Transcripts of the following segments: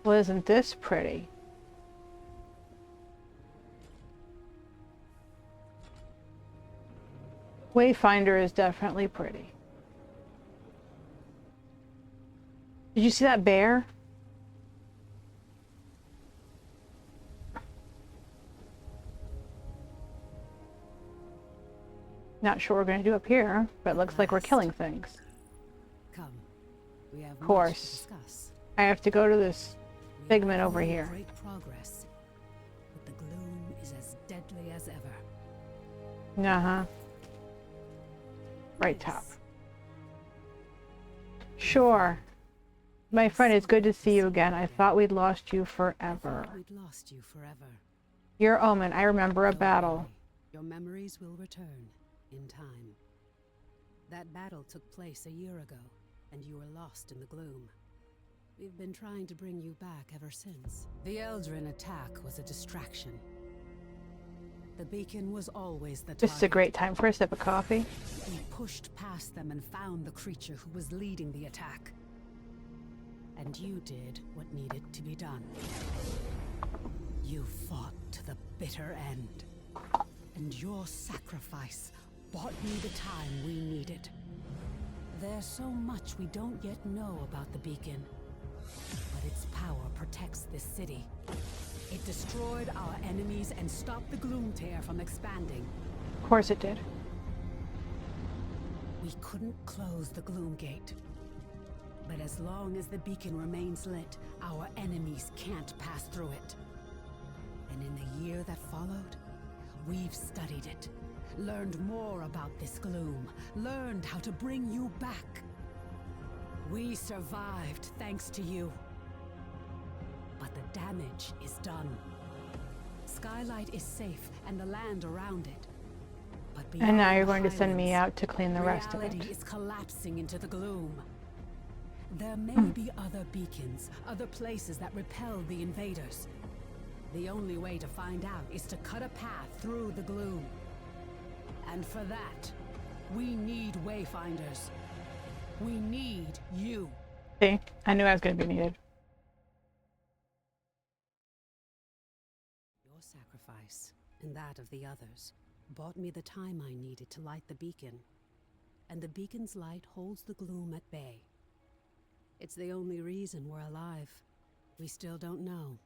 Well, isn't this pretty? Wayfinder is definitely pretty. Did you see that bear? Not sure what we're going to do up here, but it looks like we're killing things. Come. We have Of course. I have to go to this figment over here. Great progress, but the gloom is as deadly as ever. Uh-huh. Right top. Sure. My friend, it's good to see you again. I thought we'd lost you forever. Your Omen, I remember a battle. Your memories will return in time. That battle took place a year ago, and you were lost in the gloom. We've been trying to bring you back ever since. The Eldrin attack was a distraction. The beacon was always the target. This is a great time for a sip of coffee. We pushed past them and found the creature who was leading the attack. And you did what needed to be done. You fought to the bitter end. And your sacrifice bought me the time we needed. There's so much we don't yet know about the beacon. But its power protects this city. It destroyed our enemies and stopped the gloom tear from expanding. Of course it did. We couldn't close the gloom gate. But as long as the beacon remains lit, our enemies can't pass through it. And in the year that followed, we've studied it, learned more about this gloom, learned how to bring you back. We survived thanks to you. But the damage is done. Skylight is safe and the land around it. But and now you're going to send me out to clean the rest of it. Reality is collapsing into the gloom. There may be other beacons, other places that repel the invaders. The only way to find out is to cut a path through the gloom. And for that, we need wayfinders. We need you. See, I knew I was going to be needed. Your sacrifice, and that of the others, bought me the time I needed to light the beacon. And the beacon's light holds the gloom at bay. It's the only reason we're alive. We still don't know.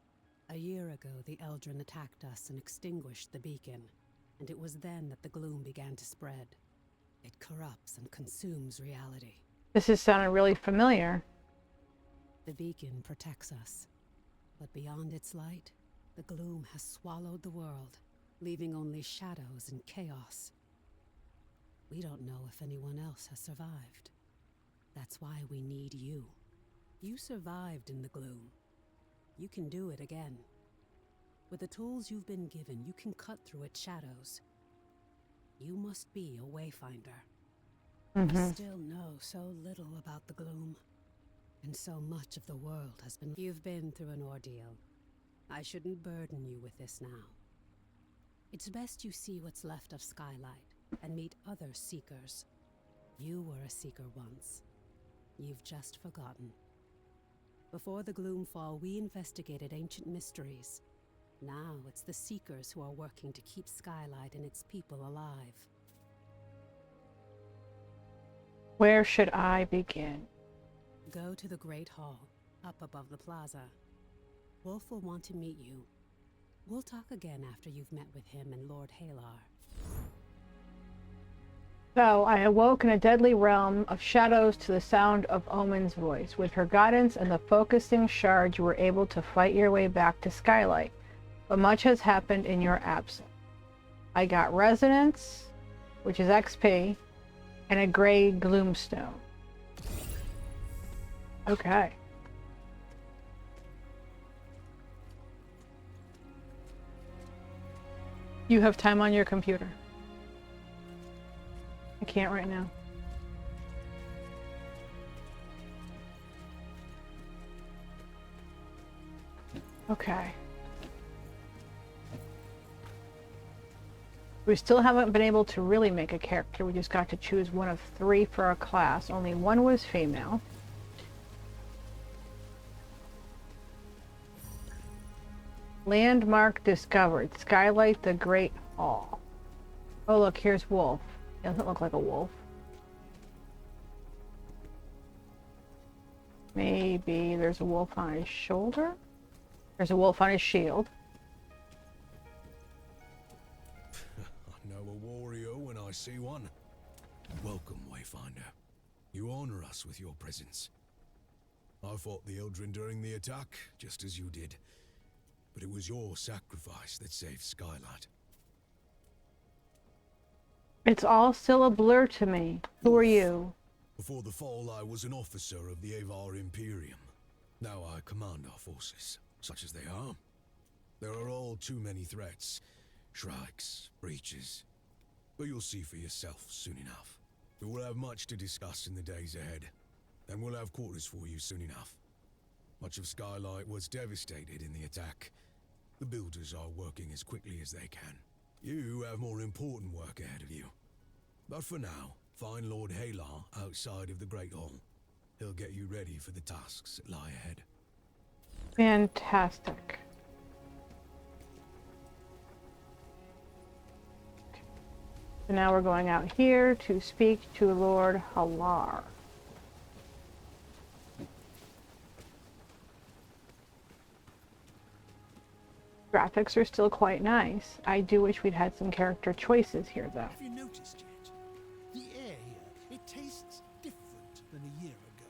A year ago, the Eldrin attacked us and extinguished the beacon. And it was then that the gloom began to spread. It corrupts and consumes reality. This is sounding really familiar. The beacon protects us. But beyond its light, the gloom has swallowed the world, leaving only shadows and chaos. We don't know if anyone else has survived. That's why we need you. You survived in the gloom. You can do it again. With the tools you've been given, you can cut through its shadows. You must be a wayfinder. We still know so little about the gloom. And so much of the world has been... You've been through an ordeal. I shouldn't burden you with this now. It's best you see what's left of Skylight and meet other seekers. You were a seeker once. You've just forgotten. Before the Gloomfall, we investigated ancient mysteries. Now it's the Seekers who are working to keep Skylight and its people alive. Where should I begin? Go to the Great Hall, up above the plaza. Wolf will want to meet you. We'll talk again after you've met with him and Lord Halar. So I awoke in a deadly realm of shadows to the sound of Omen's voice. With her guidance and the focusing shard, you were able to fight your way back to Skylight. But much has happened in your absence. I got resonance, which is XP, and a gray gloomstone. Okay. You have time on your computer. I can't right now. Okay. We still haven't been able to really make a character. We just got to choose one of 3 for our class. Only one was female. Landmark discovered. Skylight the Great Hall. Oh look, here's Wolf. Doesn't look like a wolf. Maybe there's a wolf on his shoulder? There's a wolf on his shield. I know a warrior when I see one. Welcome, Wayfinder. You honor us with your presence. I fought the Eldrin during the attack, just as you did. But it was your sacrifice that saved Skylight. It's all still a blur to me. Who are you? Before the fall, I was an officer of the Avar Imperium. Now I command our forces, such as they are. There are all too many threats. Shrikes, breaches. But you'll see for yourself soon enough. We will have much to discuss in the days ahead. And we'll have quarters for you soon enough. Much of Skylight was devastated in the attack. The builders are working as quickly as they can. You have more important work ahead of you. But for now, find Lord Halar outside of the Great Hall. He'll get you ready for the tasks that lie ahead. Fantastic. So now we're going out here to speak to Lord Halar. Graphics are still quite nice. I do wish we'd had some character choices here, though. Have you noticed yet? The air here, it tastes different than a year ago.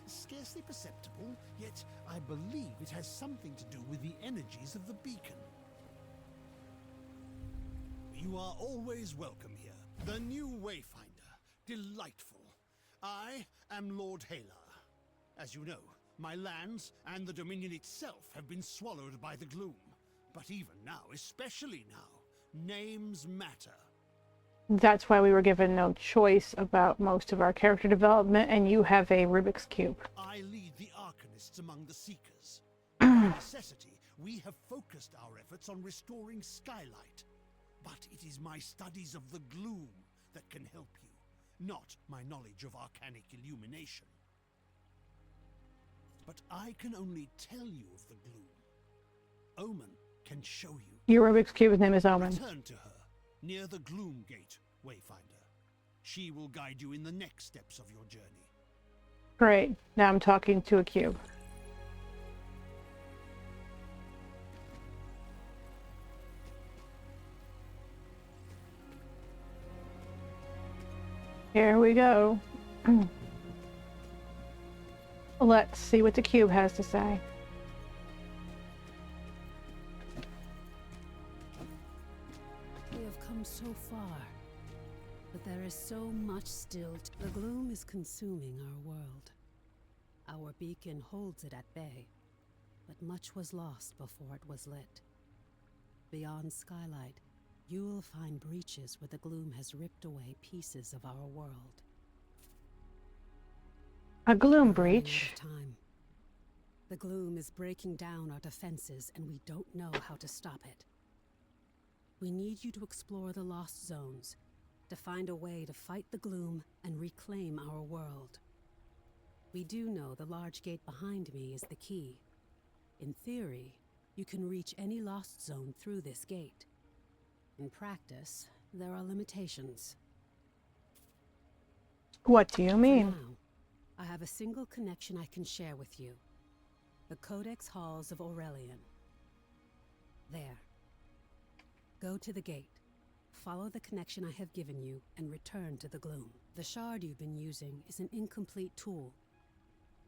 Scarcely perceptible, yet I believe it has something to do with the energies of the beacon. You are always welcome here. The new Wayfinder. Delightful. I am Lord Halar. As you know, my lands and the Dominion itself have been swallowed by the gloom. But even now, especially now, names matter. That's why we were given no choice about most of our character development, and you have a Rubik's Cube. I lead the Arcanists among the Seekers. By necessity, we have focused our efforts on restoring Skylight. But it is my studies of the gloom that can help you, not my knowledge of arcanic illumination. But I can only tell you of the gloom. Omen can show you. Your Rubik's Cube's name is Omen. Return to her, near the Gloom Gate, Wayfinder. She will guide you in the next steps of your journey. Great. Now I'm talking to a cube. Here we go. Let's see what the cube has to say. We have come so far, but there is so much still. The gloom is consuming our world. Our beacon holds it at bay, but much was lost before it was lit. Beyond Skylight, you will find breaches where the gloom has ripped away pieces of our world. A gloom breach. Time. The gloom is breaking down our defenses, and we don't know how to stop it. We need you to explore the lost zones, to find a way to fight the gloom and reclaim our world. We do know the large gate behind me is the key. In theory, you can reach any lost zone through this gate. In practice, there are limitations. What do you mean? For now, I have a single connection I can share with you. The Codex Halls of Aurelian. There. Go to the gate. Follow the connection I have given you and return to the gloom. The shard you've been using is an incomplete tool.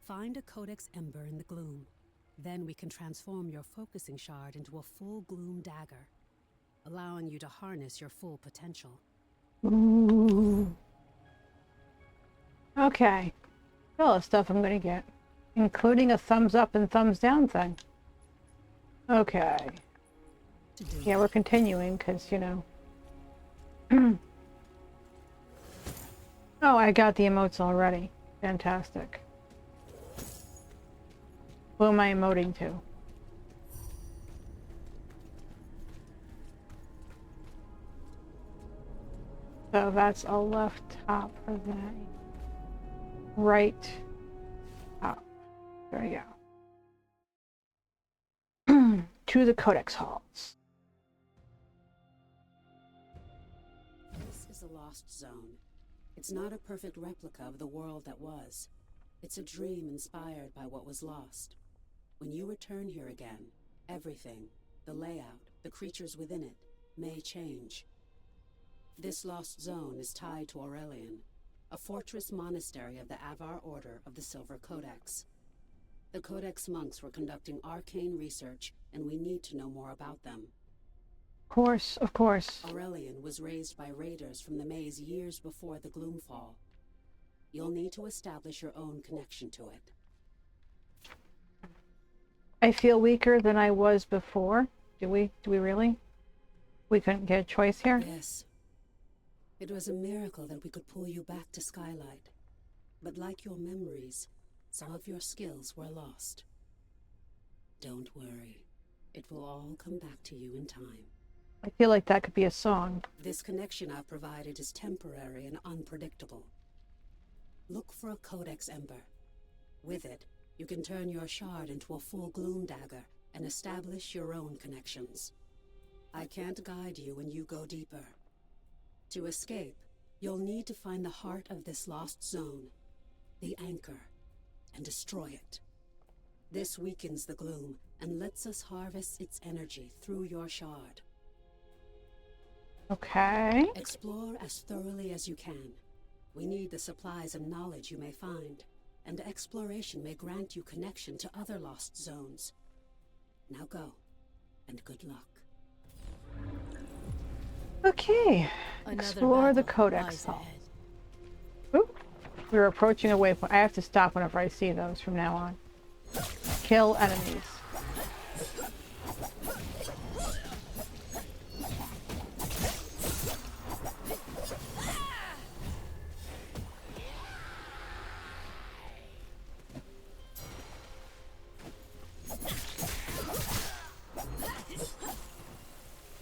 Find a Codex Ember in the gloom. Then we can transform your focusing shard into a full gloom dagger, allowing you to harness your full potential. Ooh. Okay. All the stuff I'm gonna get, including a thumbs up and thumbs down thing. Okay. Yeah, we're continuing because, you know. Oh, I got the emotes already. Fantastic. Who am I emoting to? So that's a left top for that. Right top. There we go. to the Codex halls. This is a lost zone. It's not a perfect replica of the world that was. It's a dream inspired by what was lost. When you return here again, everything, the layout, the creatures within it, may change. This lost zone is tied to Aurelian, a fortress monastery of the Avar Order of the Silver Codex. The Codex monks were conducting arcane research, and we need to know more about them. Of course, of course. Aurelian was raised by raiders from the maze years before the Gloomfall. You'll need to establish your own connection to it. I feel weaker than I was before. Do we really? We couldn't get a choice here? Yes. It was a miracle that we could pull you back to Skylight. But like your memories, some of your skills were lost. Don't worry. It will all come back to you in time. I feel like that could be a song. This connection I've provided is temporary and unpredictable. Look for a Codex Ember. With it, you can turn your shard into a full gloom dagger and establish your own connections. I can't guide you when you go deeper. To escape, you'll need to find the heart of this lost zone, the anchor, and destroy it. This weakens the gloom and lets us harvest its energy through your shard. Okay. Explore as thoroughly as you can. We need the supplies and knowledge you may find, and exploration may grant you connection to other lost zones. Now go, and good luck. Okay. Explore the Codex hall. Ooh. We're approaching a waypoint. I have to stop whenever I see those from now on. Kill enemies.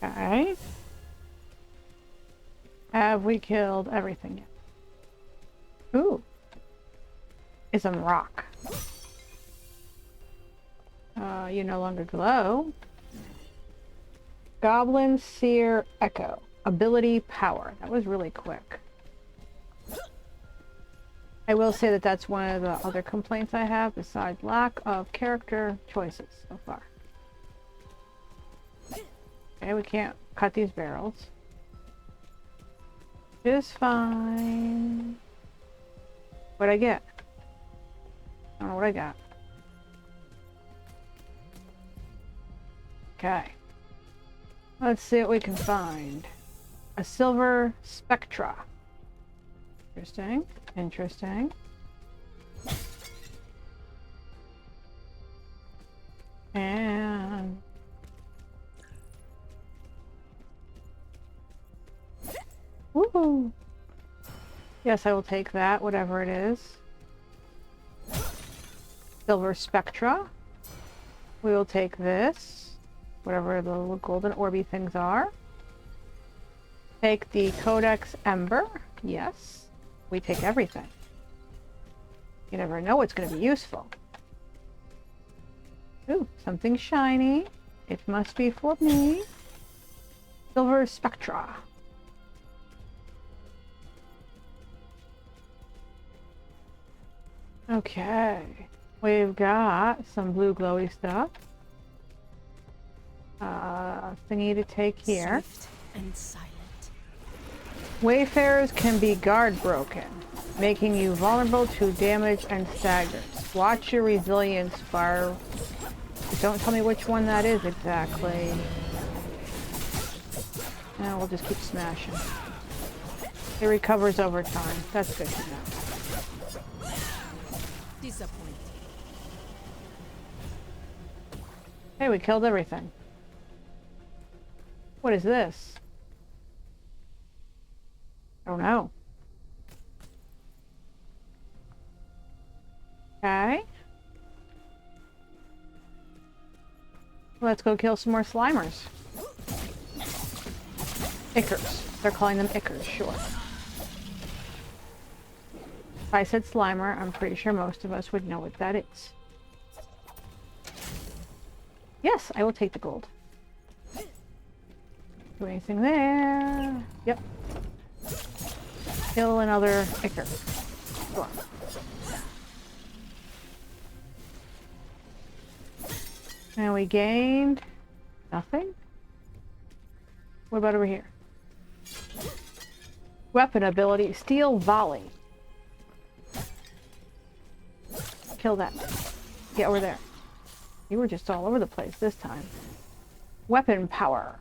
Okay. Have we killed everything yet? Ooh. It's a rock. You no longer glow. Goblin Seer Echo. Ability power. That was really quick. I will say that that's one of the other complaints I have, besides lack of character choices so far. Okay, we can't cut these barrels. Just fine. What'd I get? I don't know what I got. Okay. Let's see what we can find. A silver spectra. Interesting. Interesting. And woohoo! Yes, I will take that, whatever it is. Silver spectra. We will take this, whatever the little golden orby things are. Take the Codex Ember. Yes. We take everything. You never know what's going to be useful. Ooh, something shiny. It must be for me. Silver spectra. Okay. We've got some blue glowy stuff. Thingy to take here. Swift and silent. Wayfarers can be guard broken, making you vulnerable to damage and staggers. Watch your resilience bar. Don't tell me which one that is exactly. No, we'll just keep smashing. It recovers over time. That's good to know. Disappointing. Hey, we killed everything. What is this? I don't know. Okay. Let's go kill some more Slimers. Ickers. They're calling them Ickers, sure. If I said Slimer, I'm pretty sure most of us would know what that is. Yes, I will take the gold. Do anything there? Yep. Kill another Icker. Sure. And we gained nothing. What about over here? Weapon ability, steel volley. Kill that. Get over there. You were just all over the place this time. Weapon power.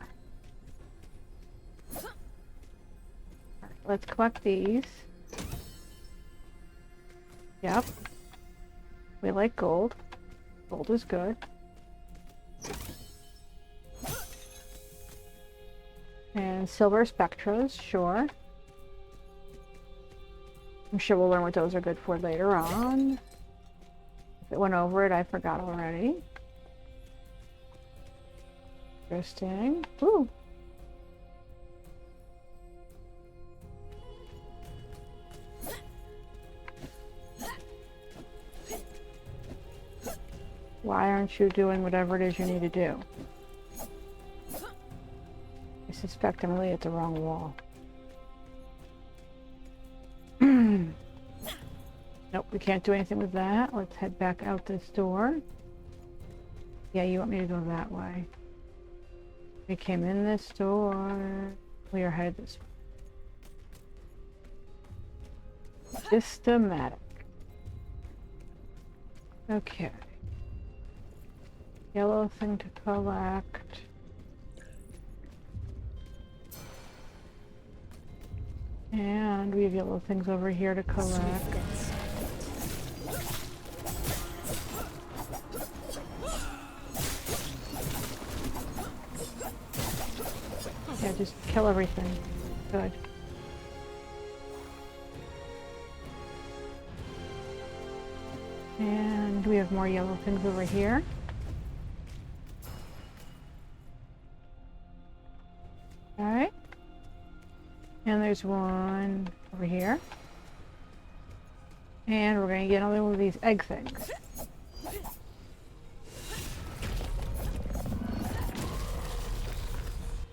Right, let's collect these. Yep. We like gold. Gold is good. And silver spectras, sure. I'm sure we'll learn what those are good for later on. If it went over it, I forgot already. Interesting. Ooh. Why aren't you doing whatever it is you need to do? I suspect I'm really at the wrong wall. Nope, we can't do anything with that. Let's head back out this door. Yeah, you want me to go that way. We came in this door. We are headed this way. Systematic. Okay. Yellow thing to collect. And we have yellow things over here to collect. Yeah, just kill everything. Good. And we have more yellow things over here. Alright. And there's one over here. And we're going to get another one of these egg things.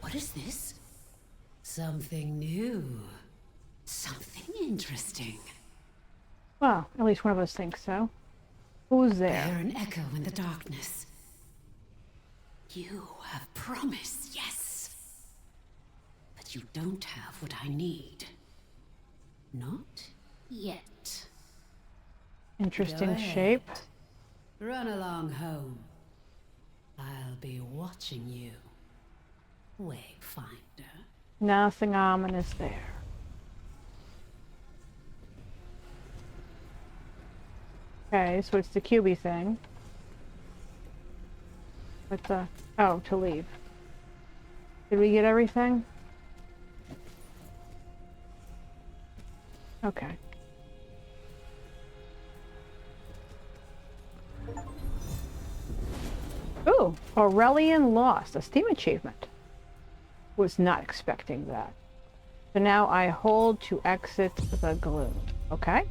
What is this? Something new. Something interesting. Well, at least one of us thinks so. Who's I there? hear an echo in the darkness. You have promised, yes. But you don't have what I need. Not yet. Interesting Go ahead. shape. Run along home. I'll be watching you, wayfinder. Nothing ominous there. Okay, so it's the QB thing. What's the... Oh, to leave. Did we get everything? Okay. Ooh, Aurelian Lost, a Steam achievement. Was not expecting that. So now I hold to exit the gloom. Okay.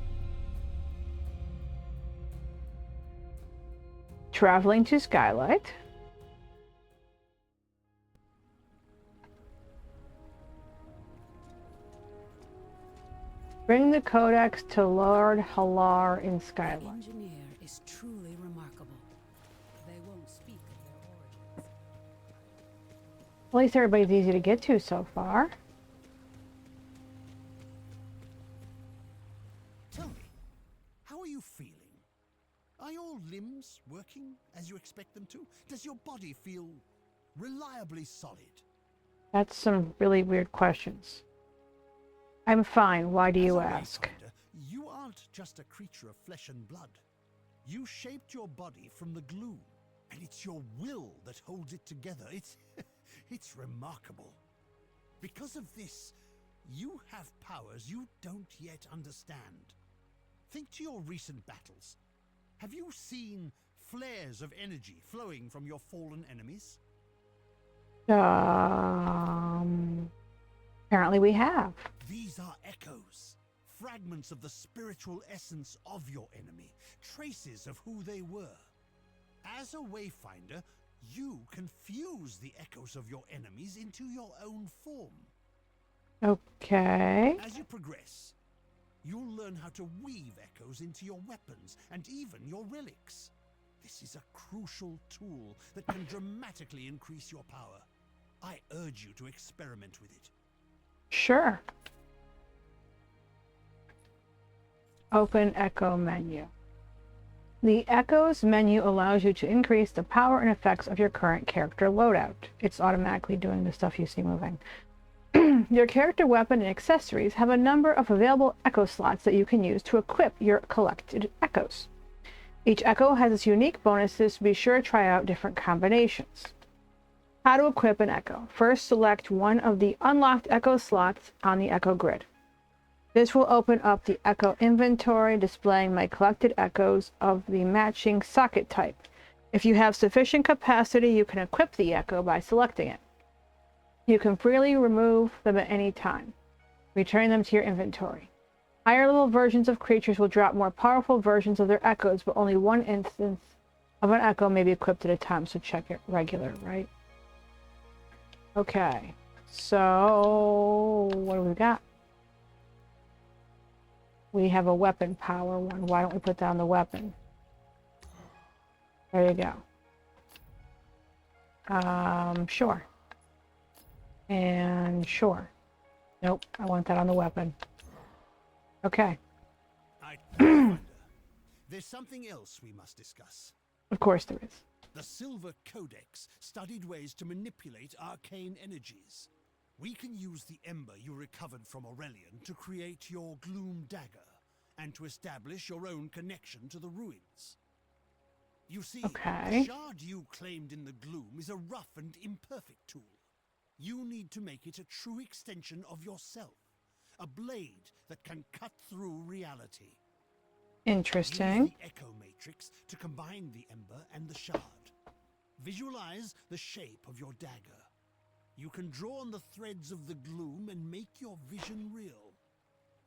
Traveling to Skylight. Bring the codex to Lord Halar in The Skylight. engineer is truly remarkable. They won't speak of their origins. At least everybody's easy to get to so far. Tell me, how are you feeling? Are your limbs working as you expect them to? Does your body feel reliably solid? That's some really weird questions. I'm fine. Why do you As a ask? wayfinder, you aren't just a creature of flesh and blood. You shaped your body from the gloom, and it's your will that holds it together. It's remarkable. Because of this, you have powers you don't yet understand. Think to your recent battles. Have you seen flares of energy flowing from your fallen enemies? Apparently we have. These are echoes, fragments of the spiritual essence of your enemy, traces of who they were. As a wayfinder, You can fuse the echoes of your enemies into your own form. Okay. As you progress, you'll learn how to weave echoes into your weapons and even your relics. This is a crucial tool that can dramatically increase your power. I urge you to experiment with it. Sure. Open Echo menu. The Echoes menu allows you to increase the power and effects of your current character loadout. It's automatically doing the stuff you see moving. Your character weapon and accessories have a number of available echo slots that you can use to equip your collected echoes. Each echo has its unique bonuses, so be sure to try out different combinations. How to equip an echo. First, select one of the unlocked echo slots on the echo grid. This will open up the echo inventory, displaying my collected echoes of the matching socket type. If you have sufficient capacity, you can equip the echo by selecting it. You can freely remove them at any time, returning them to your inventory. Higher level versions of creatures will drop more powerful versions of their echoes, but only one instance of an echo may be equipped at a time, so check it regular, right? Okay, so what do we got? We have a weapon power one. Why don't we put down the weapon? There you go. Sure. And sure. Nope, I want that on the weapon. Okay. There's something else we must discuss. Of course there is. The Silver Codex studied ways to manipulate arcane energies. We can use the ember you recovered from Aurelian to create your Gloom Dagger, and to establish your own connection to the ruins. You see, Okay. the shard you claimed in the Gloom is a rough and imperfect tool. You need to make it a true extension of yourself, a blade that can cut through reality. Interesting. Use the Echo Matrix to combine the ember and the shard. Visualize the shape of your dagger. You can draw on the threads of the gloom and make your vision real.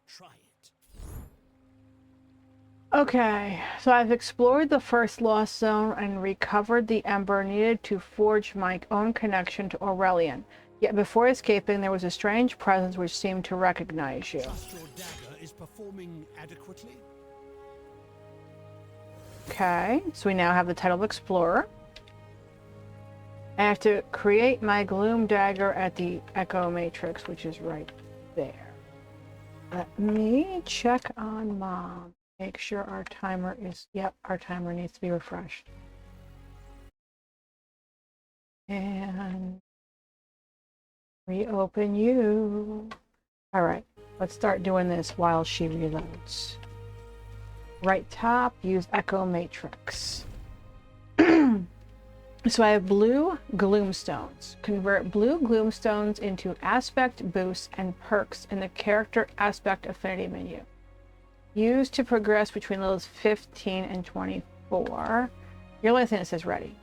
Try it. Okay, so I've explored the first lost zone and recovered the ember needed to forge my own connection to Aurelian. Yet before escaping, there was a strange presence which seemed to recognize you. Trust your dagger is performing adequately? Okay, so we now have the title of Explorer. I have to create my Gloom Dagger at the Echo Matrix, which is right there. Let me check on Mom. Make sure our timer is... Yep, our timer needs to be refreshed. And... reopen you. Alright, let's start doing this while she reloads. Right top, use Echo Matrix. So I have blue gloomstones. Convert blue gloomstones into aspect boosts and perks in the character aspect affinity menu. Use to progress between levels 15 and 24. You're the only thing that says ready.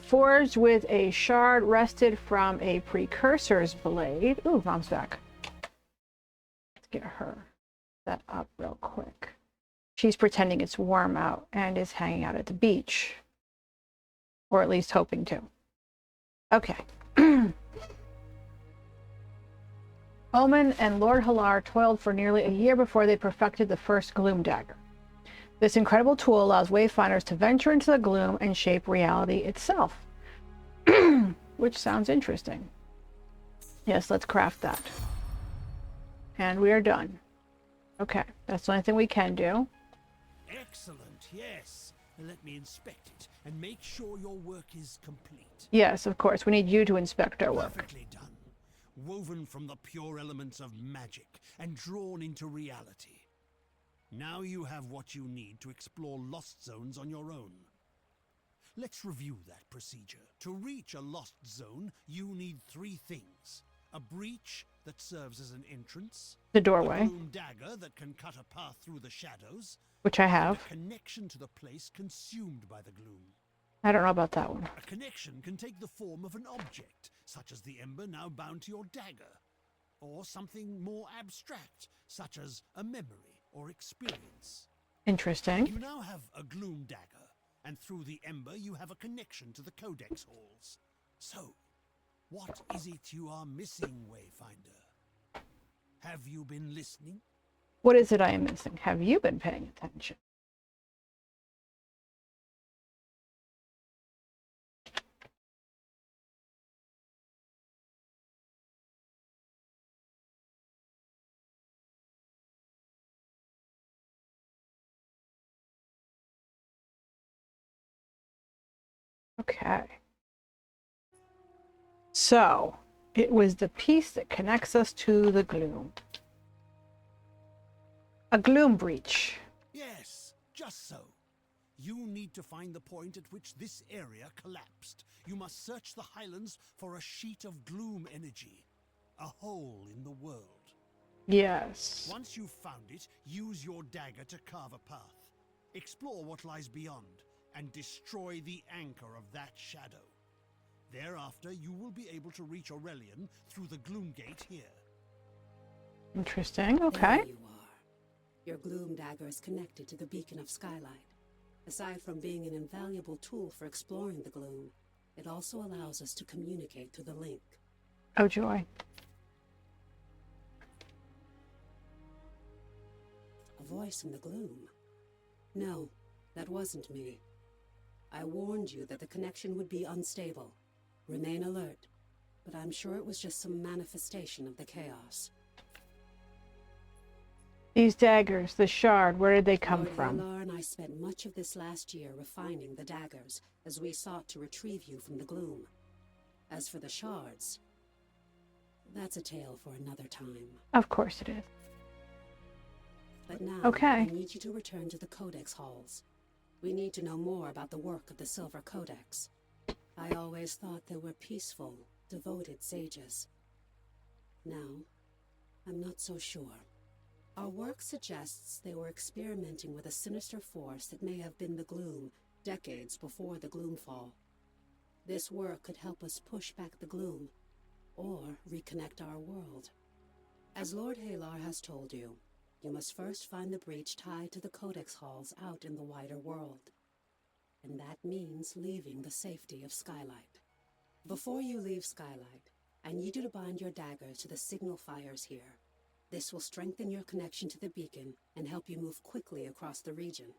Forged with a shard wrested from a precursor's blade. Ooh, Mom's back. Let's get her set up real quick. She's pretending it's warm out and is hanging out at the beach. Or at least hoping to. Okay. Omen and Lord Halar toiled for nearly a year before they perfected the first Gloom Dagger. This incredible tool allows wayfinders to venture into the gloom and shape reality itself. Which sounds interesting. Yes, let's craft that. And we are done. Okay, that's the only thing we can do. Excellent, yes. Let me inspect it and make sure your work is complete. Yes, of course. We need you to inspect our work. Perfectly done. Woven from the pure elements of magic and drawn into reality. Now you have what you need to explore lost zones on your own. Let's review that procedure. To reach a lost zone, you need 3 things. A breach that serves as an entrance. The doorway. A gloom dagger that can cut a path through the shadows. Which I And have. a connection to the place consumed by the gloom. I don't know about that one. A connection can take the form of an object, such as the ember now bound to your dagger. Or something more abstract, such as a memory or experience. Interesting. You now have a gloom dagger, and through the ember you have a connection to the codex halls. So, what is it you are missing, Wayfinder? Have you been listening? What is it I am missing? Have you been paying attention? Okay. So, it was the piece that connects us to the gloom. A gloom breach. Yes, just so. You need to find the point at which this area collapsed. You must search the highlands for a sheet of gloom energy. A hole in the world. Yes. Once you've found it, use your dagger to carve a path. Explore what lies beyond, and destroy the anchor of that shadow. Thereafter, you will be able to reach Aurelian through the gloom gate here. Interesting, okay. There you are. Your gloom dagger is connected to the beacon of Skylight. Aside from being an invaluable tool for exploring the gloom, it also allows us to communicate through the link. Oh joy. A voice in the gloom. No, that wasn't me. I warned you that the connection would be unstable. Remain alert, but I'm sure it was just some manifestation of the chaos. These daggers, the shard, where did they come Lord from? Halar and I spent much of this last year refining the daggers as we sought to retrieve you from the gloom. As for the shards, that's a tale for another time. Of course it is. But now, Okay. I need you to return to the Codex halls. We need to know more about the work of the Silver Codex. I always thought they were peaceful, devoted sages. Now, I'm not so sure. Our work suggests they were experimenting with a sinister force that may have been the gloom, decades before the Gloomfall. This work could help us push back the gloom, or reconnect our world. As Lord Halar has told you, you must first find the breach tied to the Codex halls out in the wider world. And that means leaving the safety of Skylight. Before you leave Skylight, I need you to bind your daggers to the signal fires here. This will strengthen your connection to the beacon and help you move quickly across the region.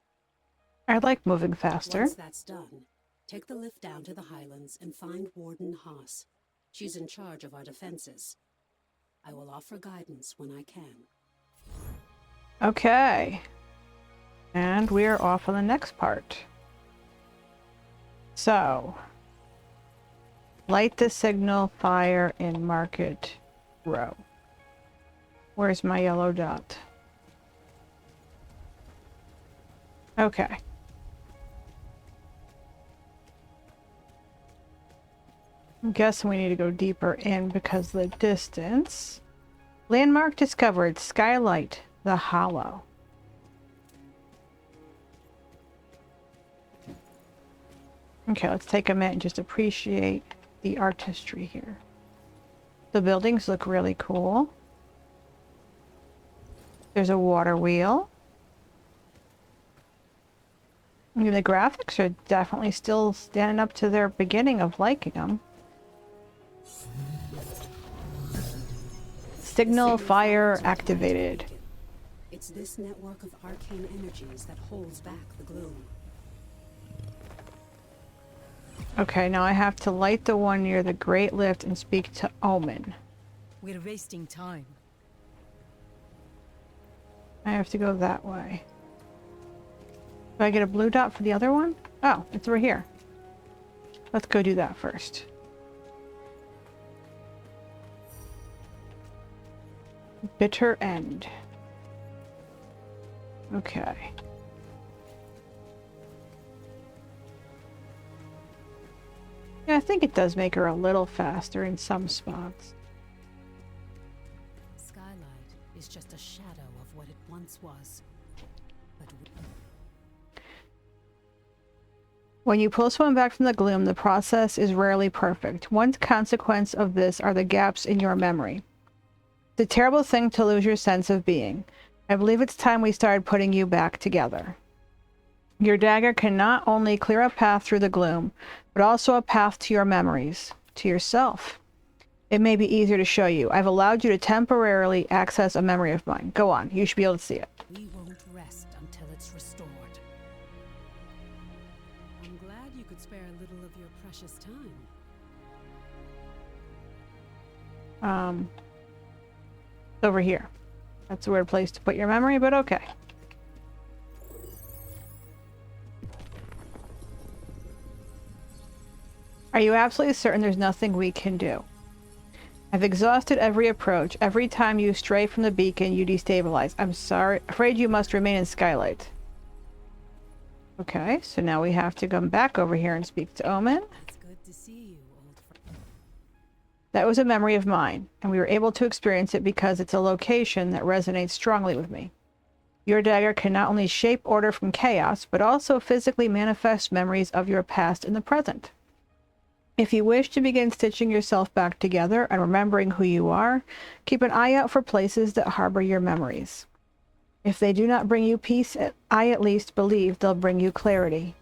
I like moving faster. Once that's done, take the lift down to the Highlands and find Warden Haas. She's in charge of our defenses. I will offer guidance when I can. Okay. And we're off on the next part. So, light the signal fire in Market Row. Where's my yellow dot? Okay. I'm guessing we need to go deeper in because of the distance. Landmark discovered. Skylight, the Hollow. Okay, let's take a minute and just appreciate the artistry here. The buildings look really cool. There's a water wheel. I mean, the graphics are definitely still standing up to their beginning of liking them. Signal fire activated. It's this network of arcane energies that holds back the gloom. Okay, now I have to light the one near the Great Lift and speak to Omen. We're wasting time. I have to go that way. Do I get a blue dot for the other one? Oh, it's right here. Let's go do that first. Bitter End. Okay. Yeah, I think it does make her a little faster in some spots. Skylight is just a shadow of what it once was. But When you pull someone back from the gloom, the process is rarely perfect. One consequence of this are the gaps in your memory. It's a terrible thing to lose your sense of being. I believe it's time we started putting you back together. Your dagger can not only clear a path through the gloom, but also a path to your memories, to yourself. It may be easier to show you. I've allowed you to temporarily access a memory of mine. Go on, you should be able to see it. We won't rest until it's restored. I'm glad you could spare a little of your precious time. Over here. That's a weird place to put your memory, but okay. Are you absolutely certain there's nothing we can do? I've exhausted every approach. Every time you stray from the beacon, you destabilize. I'm sorry. Afraid you must remain in Skylight. Okay, so now we have to come back over here and speak to Omen. It's good to see you, old friend. That was a memory of mine, and we were able to experience it because it's a location that resonates strongly with me. Your dagger can not only shape order from chaos, but also physically manifest memories of your past in the present. If you wish to begin stitching yourself back together and remembering who you are, keep an eye out for places that harbor your memories. If they do not bring you peace, I at least believe they'll bring you clarity.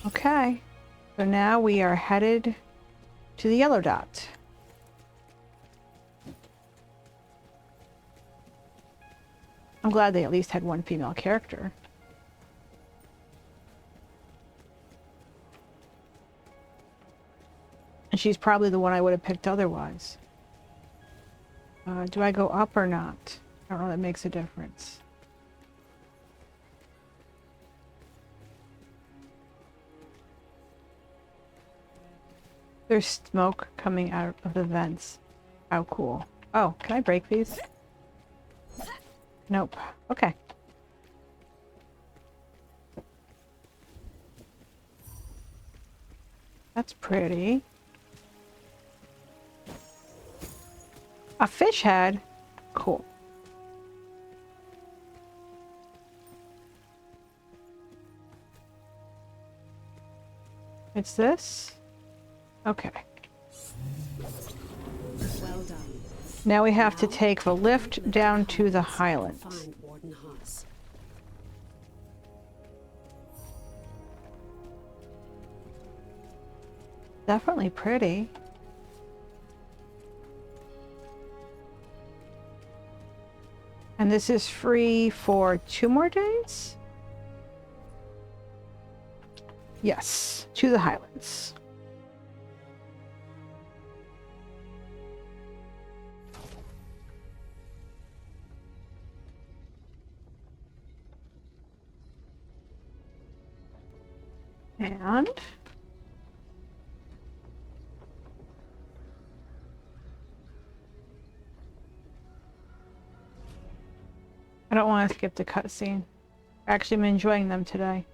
Okay, so now we are headed to the yellow dot. I'm glad they at least had one female character. And she's probably the one I would have picked otherwise. Do I go up or not? I don't know, that makes a difference. There's smoke coming out of the vents. How cool. Oh, can I break these? Nope. Okay. That's pretty. A fish head? Cool. It's this? Okay. Well done. Now we have to take the lift down to the Highlands. Find Warden Haas. Definitely pretty. And this is free for 2 more days? Yes, to the Highlands. And I don't want to skip the cutscene. Actually, I'm enjoying them today.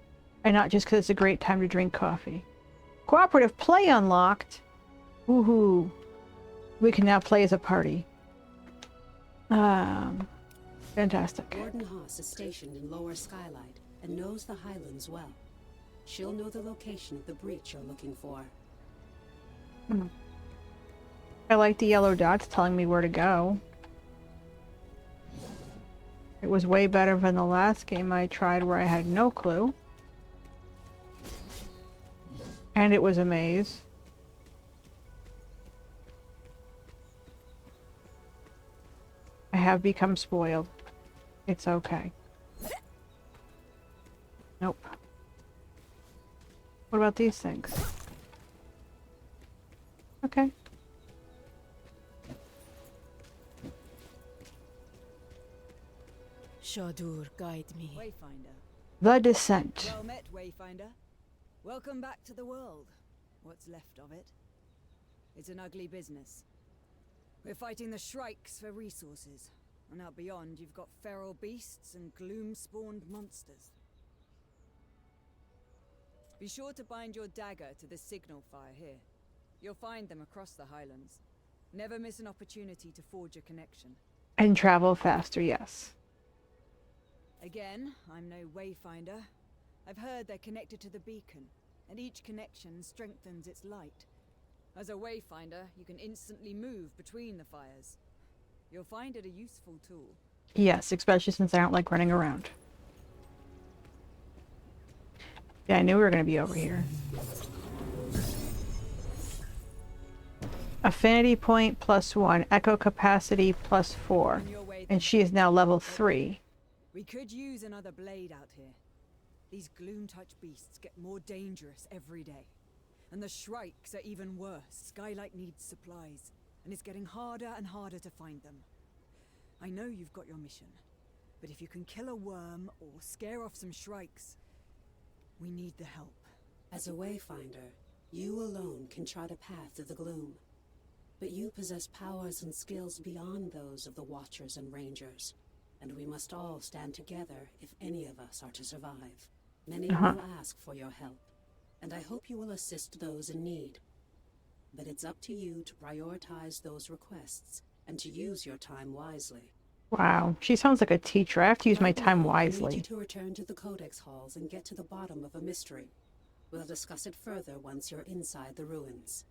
And not just because it's a great time to drink coffee. Cooperative play unlocked. Woohoo. We can now play as a party. Fantastic. Warden Haas is stationed in Lower Skylight and knows the Highlands well. She'll know the location of the breach you're looking for. I like the yellow dots telling me where to go. It was way better than the last game I tried where I had no clue. And it was a maze. I have become spoiled. It's okay. Nope. What about these things? Okay. Shadur, guide me. Wayfinder. The Descent. Well met, Wayfinder. Welcome back to the world. What's left of it. It's an ugly business. We're fighting the Shrikes for resources. And out beyond, you've got feral beasts and gloom-spawned monsters. Be sure to bind your dagger to the signal fire here. You'll find them across the Highlands. Never miss an opportunity to forge a connection. And travel faster, yes. Again, I'm no wayfinder. I've heard they're connected to the beacon, and each connection strengthens its light. As a wayfinder, you can instantly move between the fires. You'll find it a useful tool. Yes, especially since I don't like running around. Yeah, I knew we were going to be over here. Affinity point +1. Echo capacity +4. On your way And then. she is now level 3. We could use another blade out here. These gloom-touch beasts get more dangerous every day. And the shrikes are even worse. Skylight needs supplies, and it's getting harder and harder to find them. I know you've got your mission, but if you can kill a worm or scare off some shrikes, we need the help. As a wayfinder, you alone can chart a path through the gloom. But you possess powers and skills beyond those of the Watchers and Rangers. And we must all stand together if any of us are to survive. Many will ask for your help, and I hope you will assist those in need. But it's up to you to prioritize those requests and to use your time wisely. Wow, she sounds like a teacher. I have to use my Right time now, I need wisely. you to return to the Codex halls and get to the bottom of a mystery. We'll discuss it further once you're inside the ruins.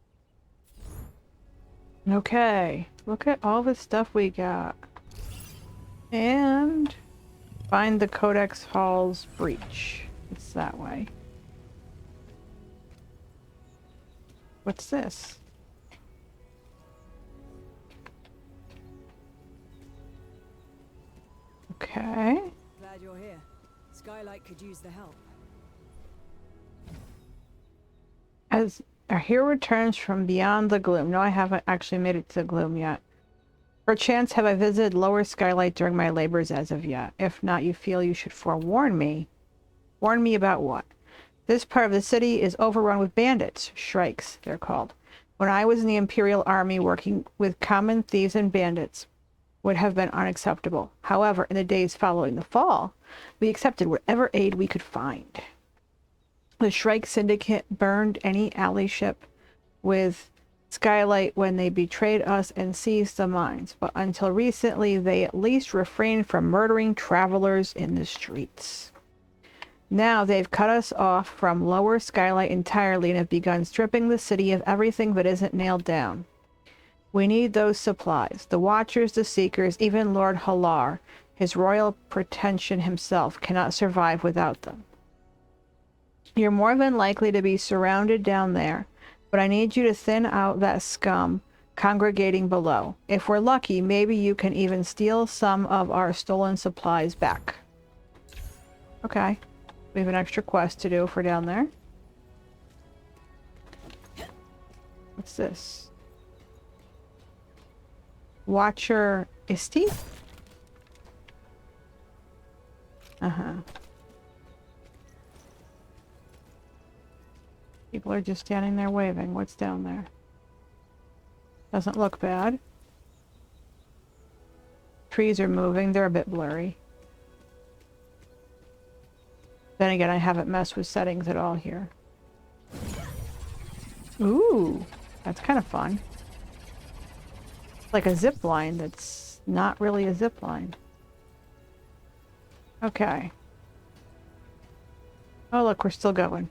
Okay, look at all the stuff we got. And find the Codex Hall's breach. It's that way. What's this? Okay. Glad you're here. Skylight could use the help. As our hero returns from beyond the gloom. No, I haven't actually made it to the gloom yet. Perchance have I visited Lower Skylight during my labors as of yet. If not, you feel you should forewarn me. Warn me about what? This part of the city is overrun with bandits. Shrikes, they're called. When I was in the Imperial Army, working with common thieves and bandits would have been unacceptable. However, in the days following the fall, we accepted whatever aid we could find. The Shrike Syndicate burned any ally ship with Skylight when they betrayed us and seized the mines, but until recently they at least refrained from murdering travelers in the streets. Now they've cut us off from Lower Skylight entirely and have begun stripping the city of everything that isn't nailed down. We need those supplies. The Watchers, the Seekers, even Lord Halar, his royal pretension himself, cannot survive without them. You're more than likely to be surrounded down there, but I need you to thin out that scum congregating below. If we're lucky, maybe you can even steal some of our stolen supplies back. Okay. We have an extra quest to do if we're down there. What's this? Watcher Isti? Uh-huh. People are just standing there waving. What's down there? Doesn't look bad. Trees are moving. They're a bit blurry. Then again, I haven't messed with settings at all here. Ooh, that's kind of fun. Like a zip line that's not really a zip line. Okay. Oh, look, we're still going.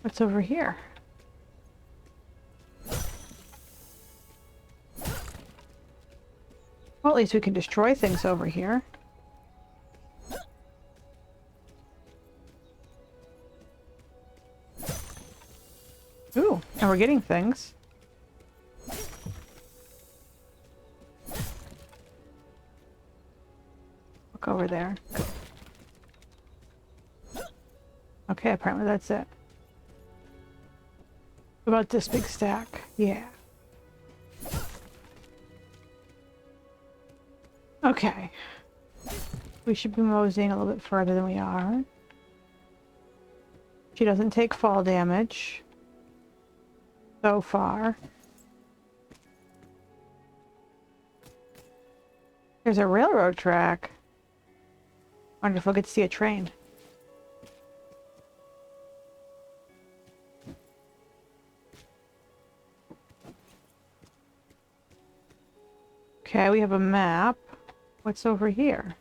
What's over here? Well, at least we can destroy things over here. Ooh, and we're getting things. Look over there. Okay, apparently that's it. What about this big stack? Yeah. Okay. We should be moseying a little bit further than we are. She doesn't take fall damage. So far. There's a railroad track. Wonder if we'll get to see a train. Okay, we have a map. What's over here?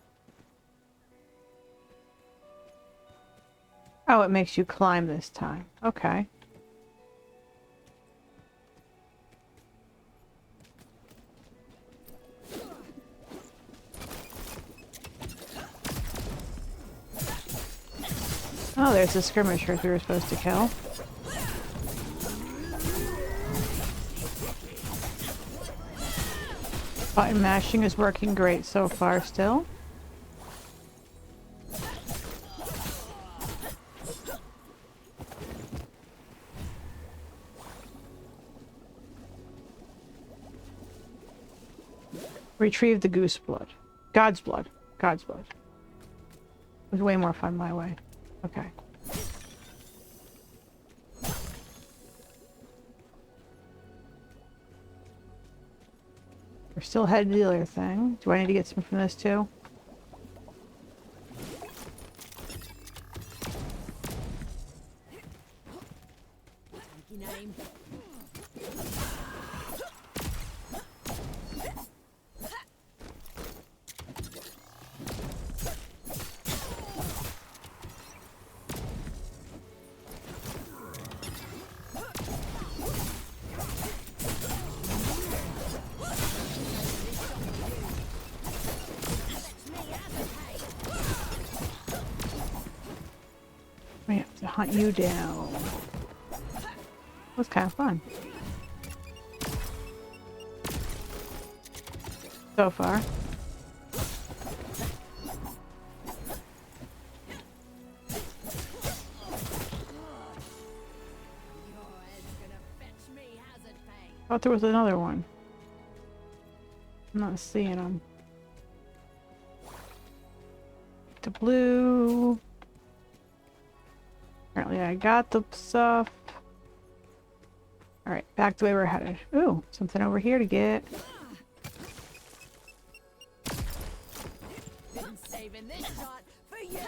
Oh, it makes you climb this time. Okay. Oh, there's the skirmishers we were supposed to kill. Button mashing is working great so far still. Retrieve the goose blood. God's blood. God's blood. It was way more fun my way. Okay. We're still headed to the other thing. Do I need to get some from this too? Name. We have to hunt you down. Was kind of fun. So far. Thought there was another one. I'm not seeing them. The blue. Apparently I got the stuff. Alright, back the way we're headed. Ooh, something over here to get. Been saving this shot for you.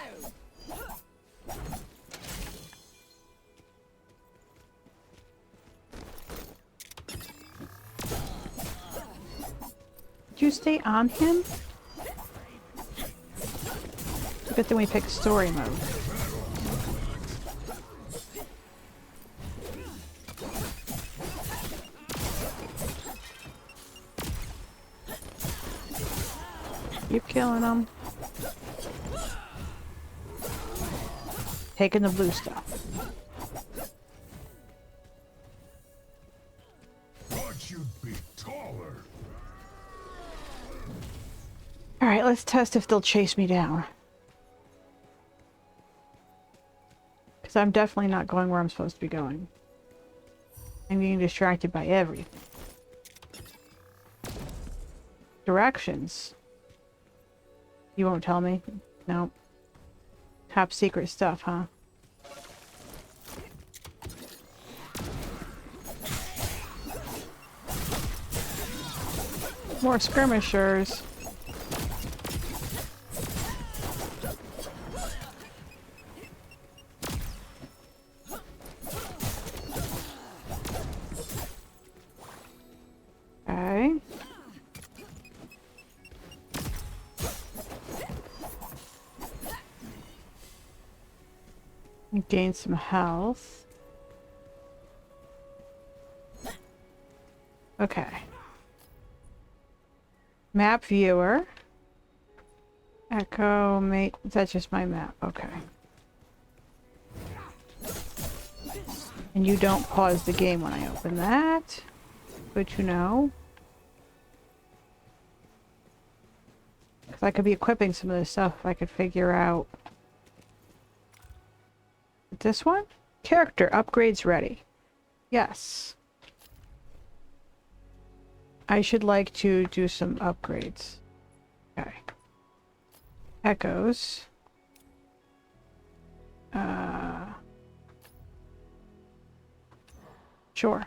Did you stay on him? It's a good thing we picked story mode. Keep killing them. Taking the blue stuff. Thought you'd be taller. Alright, let's test if they'll chase me down. Because I'm definitely not going where I'm supposed to be going. I'm getting distracted by everything. Directions. You won't tell me? Nope. Top secret stuff, huh? More skirmishers. Okay. Gain some health. Okay. Map viewer. Echo mate. That's just my map. Okay. And you don't pause the game when I open that. Good to know. Because I could be equipping some of this stuff if I could figure out. This one? Character upgrades ready. Yes. I should like to do some upgrades. Okay. Echoes. Sure.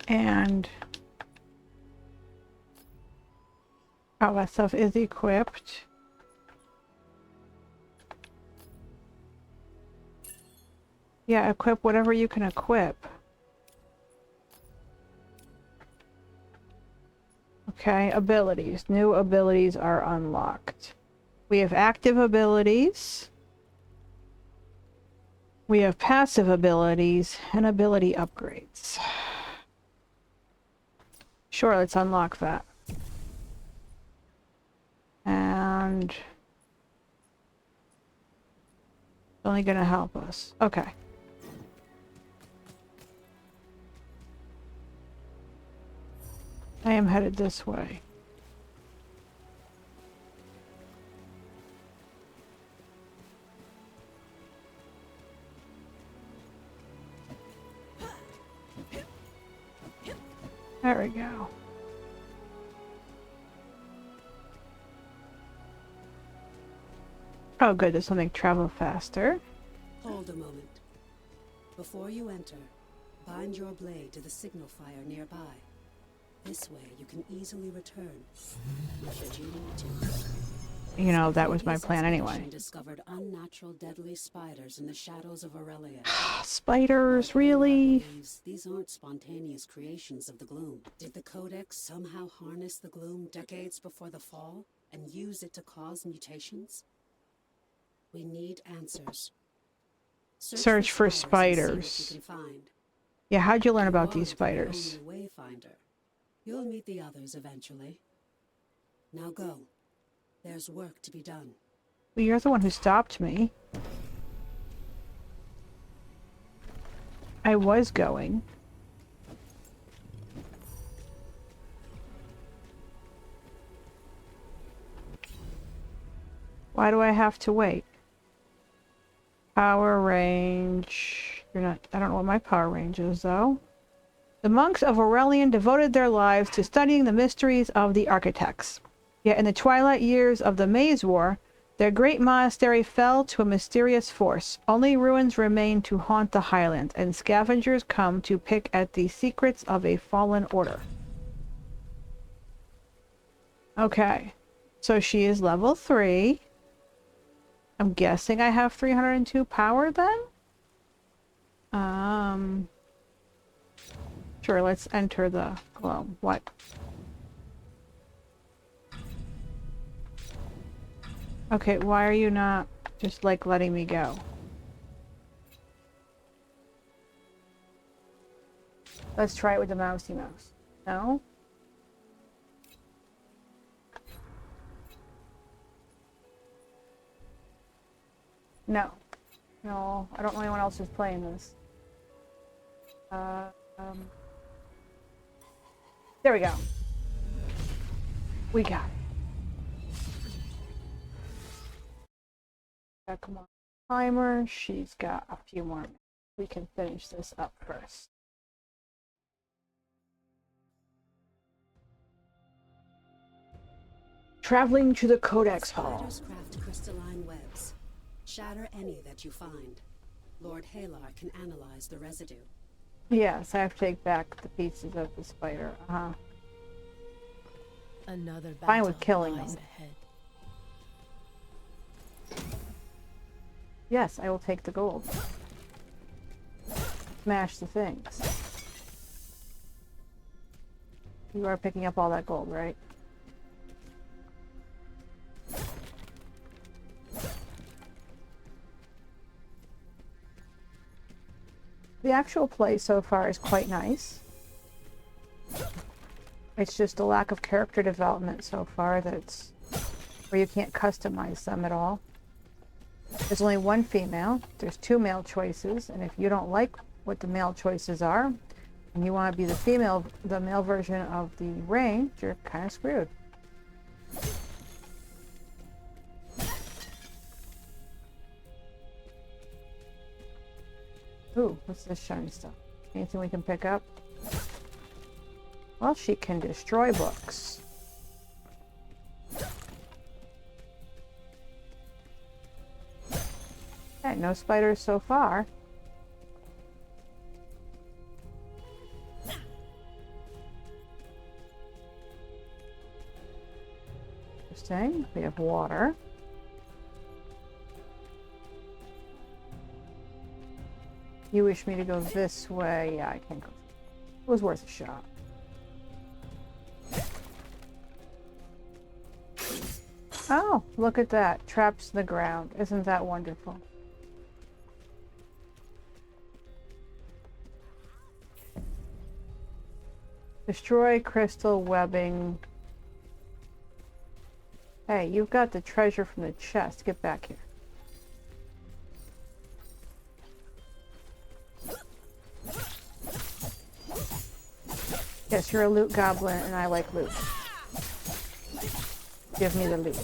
And all that stuff is equipped. Yeah, equip whatever you can equip. Okay, abilities. New abilities are unlocked. We have active abilities. We have passive abilities and ability upgrades. Sure, let's unlock that. And only gonna help us. Okay. I am headed this way. There we go. Oh good, this will make travel faster. Hold a moment. Before you enter, bind your blade to the signal fire nearby. This way you can easily return, should you need to. You know, that was my Previous plan anyway. expedition discovered unnatural deadly spiders in the shadows of Aurelia. Spiders, Lord Halar really? believes these aren't spontaneous creations of the gloom. Did the Codex somehow harness the gloom decades before the fall and use it to cause mutations? We need answers. Search for and see what spiders. you can find. Yeah, how'd you learn You about these aren't the spiders? only wayfinder. You'll meet the others eventually. Now go. There's work to be done. Well, you're the one who stopped me. I was going. Why do I have to wait? Power range. You're not. I don't know what my power range is, though. The monks of Aurelian devoted their lives to studying the mysteries of the architects. Yet in the twilight years of the Maze War, their great monastery fell to a mysterious force. Only ruins remain to haunt the highlands, and scavengers come to pick at the secrets of a fallen order. Okay. So she is level 3. I'm guessing I have 302 power then? Sure, let's enter the gloam. What? Okay, why are you not just like letting me go? Let's try it with the mousey mouse. No? No. No, I don't know anyone else who's playing this. There we go. We got it. Come on. Timer. She's got a few more minutes. We can finish this up first. Traveling to the Codex Hall. Spiders craft crystalline webs. Shatter any that you find. Lord Halar can analyze the residue. Yes, I have to take back the pieces of the spider. Another Fine battle with killing lies them. ahead. Yes, I will take the gold. Smash the things. You are picking up all that gold, right? The actual play so far is quite nice. It's just a lack of character development so far that's where you can't customize them at all. There's only one female, there's 2 male choices, and if you don't like what the male choices are, and you want to be the male version of the range, you're kind of screwed. Ooh, what's this shiny stuff? Anything we can pick up? Well, she can destroy books. Okay, no spiders so far. Interesting. We have water. You wish me to go this way? Yeah, I can go. It was worth a shot. Oh, look at that. Traps in the ground. Isn't that wonderful? Destroy crystal webbing. Hey, you've got the treasure from the chest. Get back here. you're a loot goblin and I like loot. Give me the loot.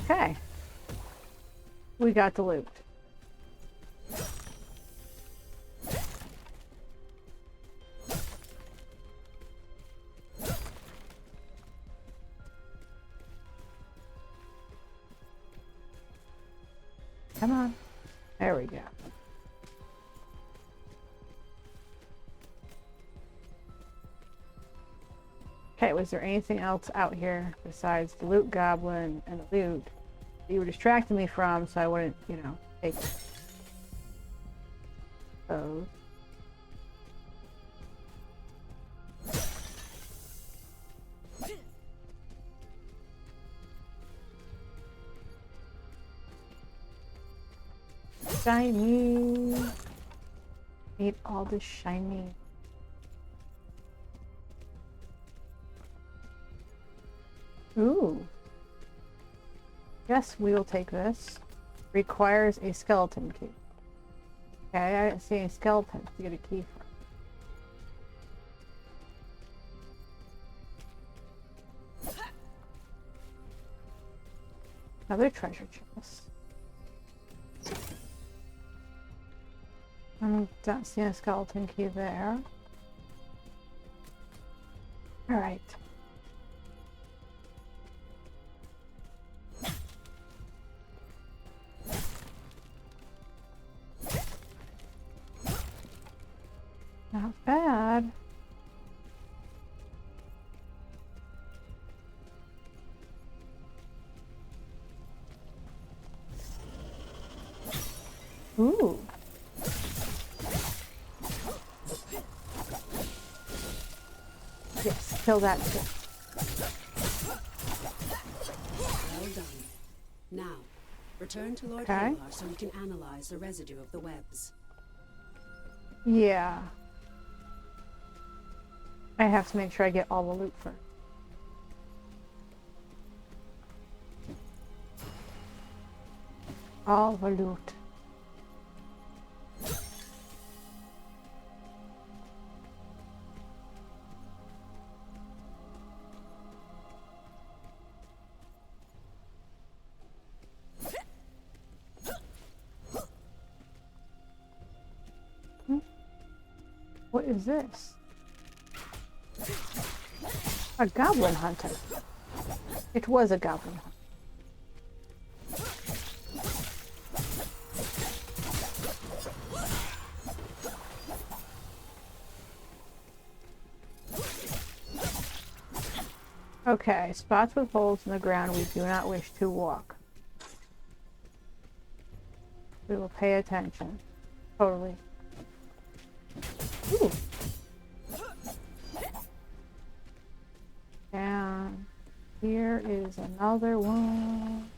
Okay. We got the loot. Come on. There we go. Okay, was there anything else out here besides the loot goblin and the loot that you were distracting me from so I wouldn't, you know, take those? Shiny. Need all this shiny. Ooh. Yes, we will take this. Requires a skeleton key. Okay, I didn't see any skeletons to get a key for. Another treasure chest. I don't see a skeleton key there. Alright. Not bad. Ooh. Yes, kill that too. Well done. Now, return to Lord Okay. Halar so we can analyze the residue of the webs. Yeah. I have to make sure I get all the loot first. All the loot. What is this? A goblin hunter. It was a goblin hunter. Okay, spots with holes in the ground we do not wish to walk. We will pay attention. Totally. Ooh. And here is another one.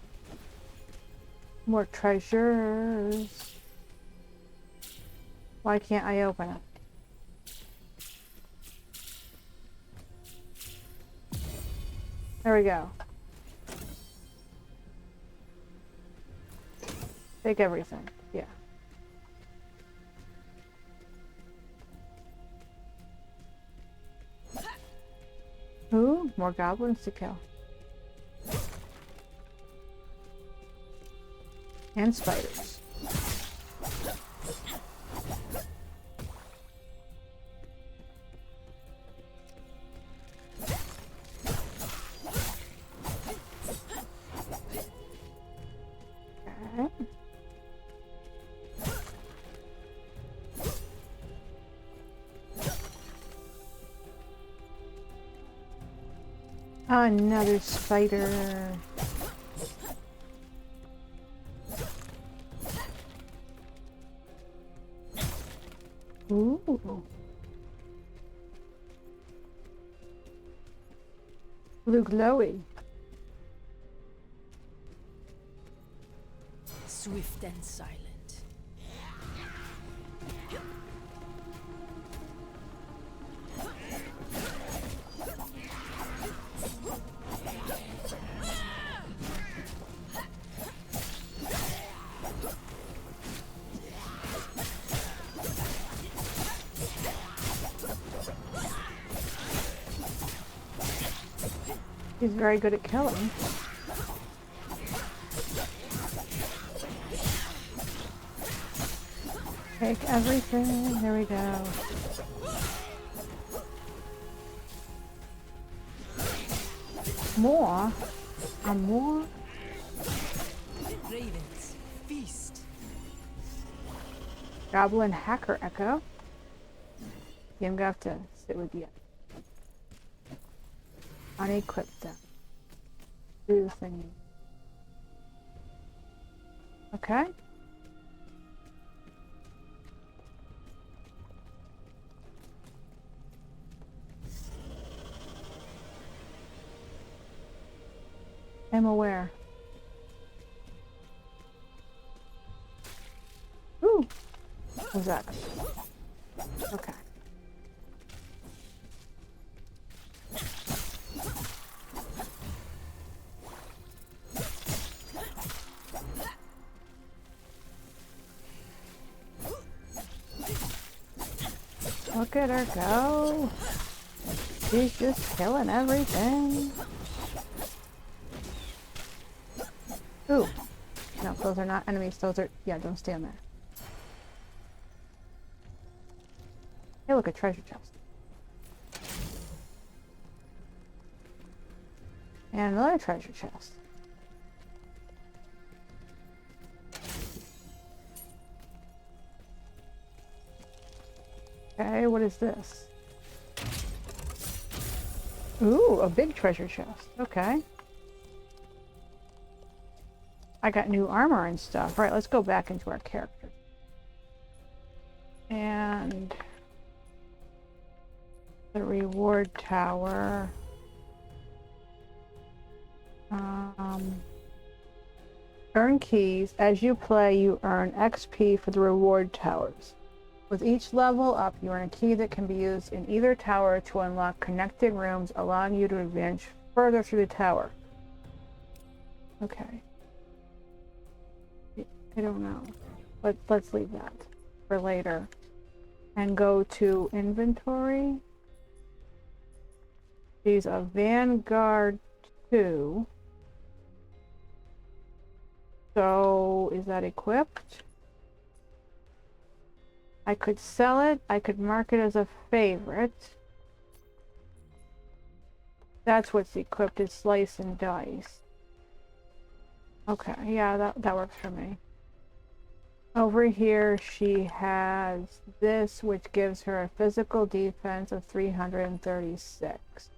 More treasures. Why can't I open it? There we go. Take everything. Yeah. Ooh, more goblins to kill. And spiders. Okay. Another spider. Ooh. Blue glowy. Swift and silent. He's very good at killing. Take everything. There we go. More? More? Ravens, feast. Goblin Hacker Echo. Yeah, I'm gonna have to sit with you. Unequip them. Do the thingy. Okay. I'm aware. Ooh. What's that? Okay. Look at her go. She's just killing everything. Ooh. No, those are not enemies. Those are... Yeah, don't stand there. Hey, look, a treasure chest. And another treasure chest. Okay, what is this? Ooh, a big treasure chest. Okay. I got new armor and stuff. All right, let's go back into our character. And the reward tower. Earn keys. As you play, you earn XP for the reward towers. With each level up, you earn a key that can be used in either tower to unlock connected rooms, allowing you to advance further through the tower. Okay. I don't know. Let's leave that for later. And go to inventory. She's a Vanguard 2. So, is that equipped? I could sell it. I could mark it as a favorite. That's what's equipped, is slice and dice. Okay, yeah, that works for me. Over here, she has this, which gives her a physical defense of 336.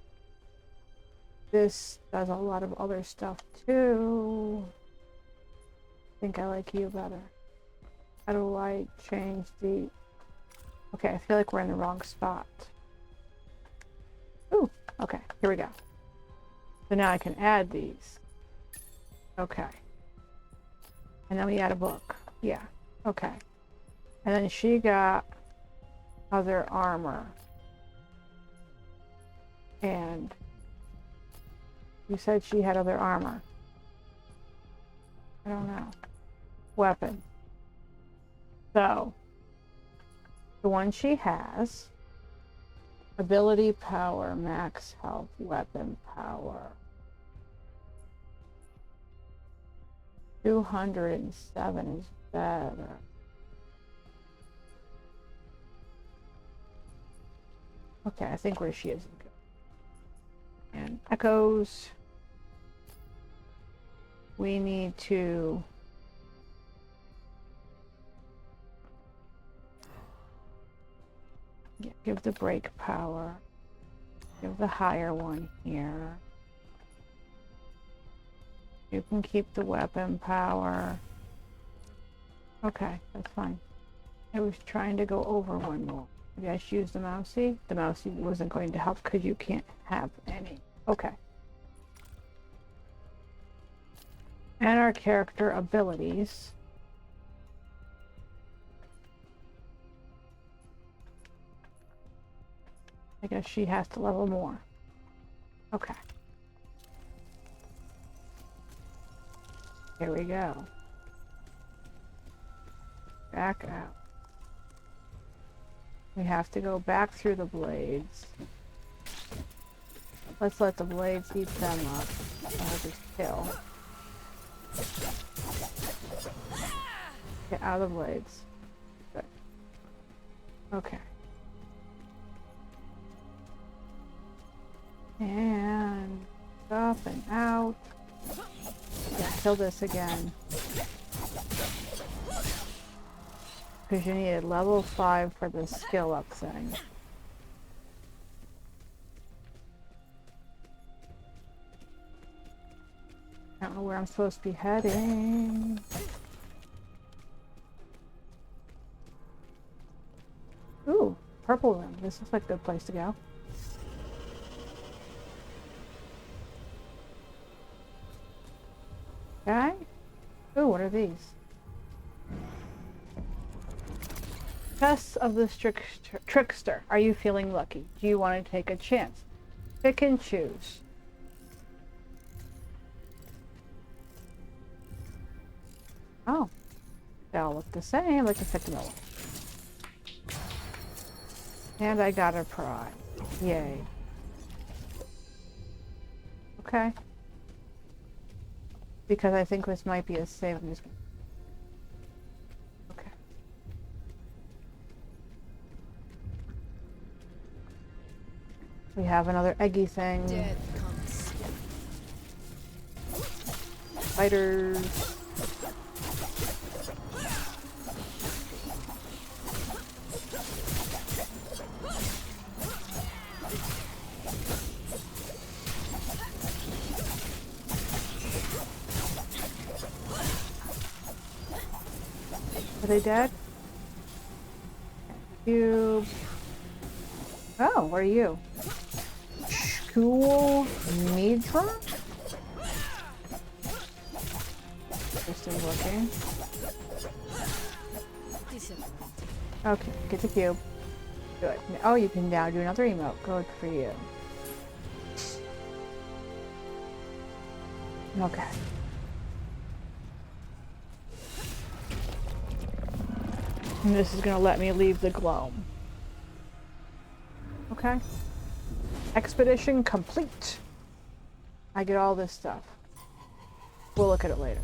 This does a lot of other stuff too. I think I like you better. How do I change the... Okay, I feel like we're in the wrong spot. Ooh, okay, here we go. So now I can add these. Okay. And then we add a book. Yeah, okay. And then she got other armor. And you said she had other armor. I don't know. Weapon. So, the one she has, ability power, max health, weapon power. 207 is better. Okay, I think where she is good. And echoes. We need to give the brake power. Give the higher one here. You can keep the weapon power. Okay, that's fine. I was trying to go over one more. Maybe I should use the mousey. The mousey wasn't going to help because you can't have any. Okay. And our character abilities. I guess she has to level more. Okay. Here we go. Back out. We have to go back through the blades. Let's let the blades eat them up. I'll just kill. Get out of the blades. Good. Okay. And up and out. Yeah, kill this again. Because you needed level 5 for the skill up thing. I don't know where I'm supposed to be heading. Ooh, purple room. This looks like a good place to go. Okay. Ooh, what are these? Tests of the trickster. Are you feeling lucky? Do you want to take a chance? Pick and choose. Oh. They all look the same. Let's just pick them all. And I got a prize. Yay. Okay. Because I think this might be a save. I'm just gonna... Okay. We have another eggy thing. Death comes. Spiders. Are they dead? Cube. Oh, what are you? Cool Midra? Interesting looking. Okay, get the cube. Good. Oh, you can now do another emote. Good for you. Okay. And this is gonna let me leave the gloam. Okay. Expedition complete. I get all this stuff. We'll look at it later.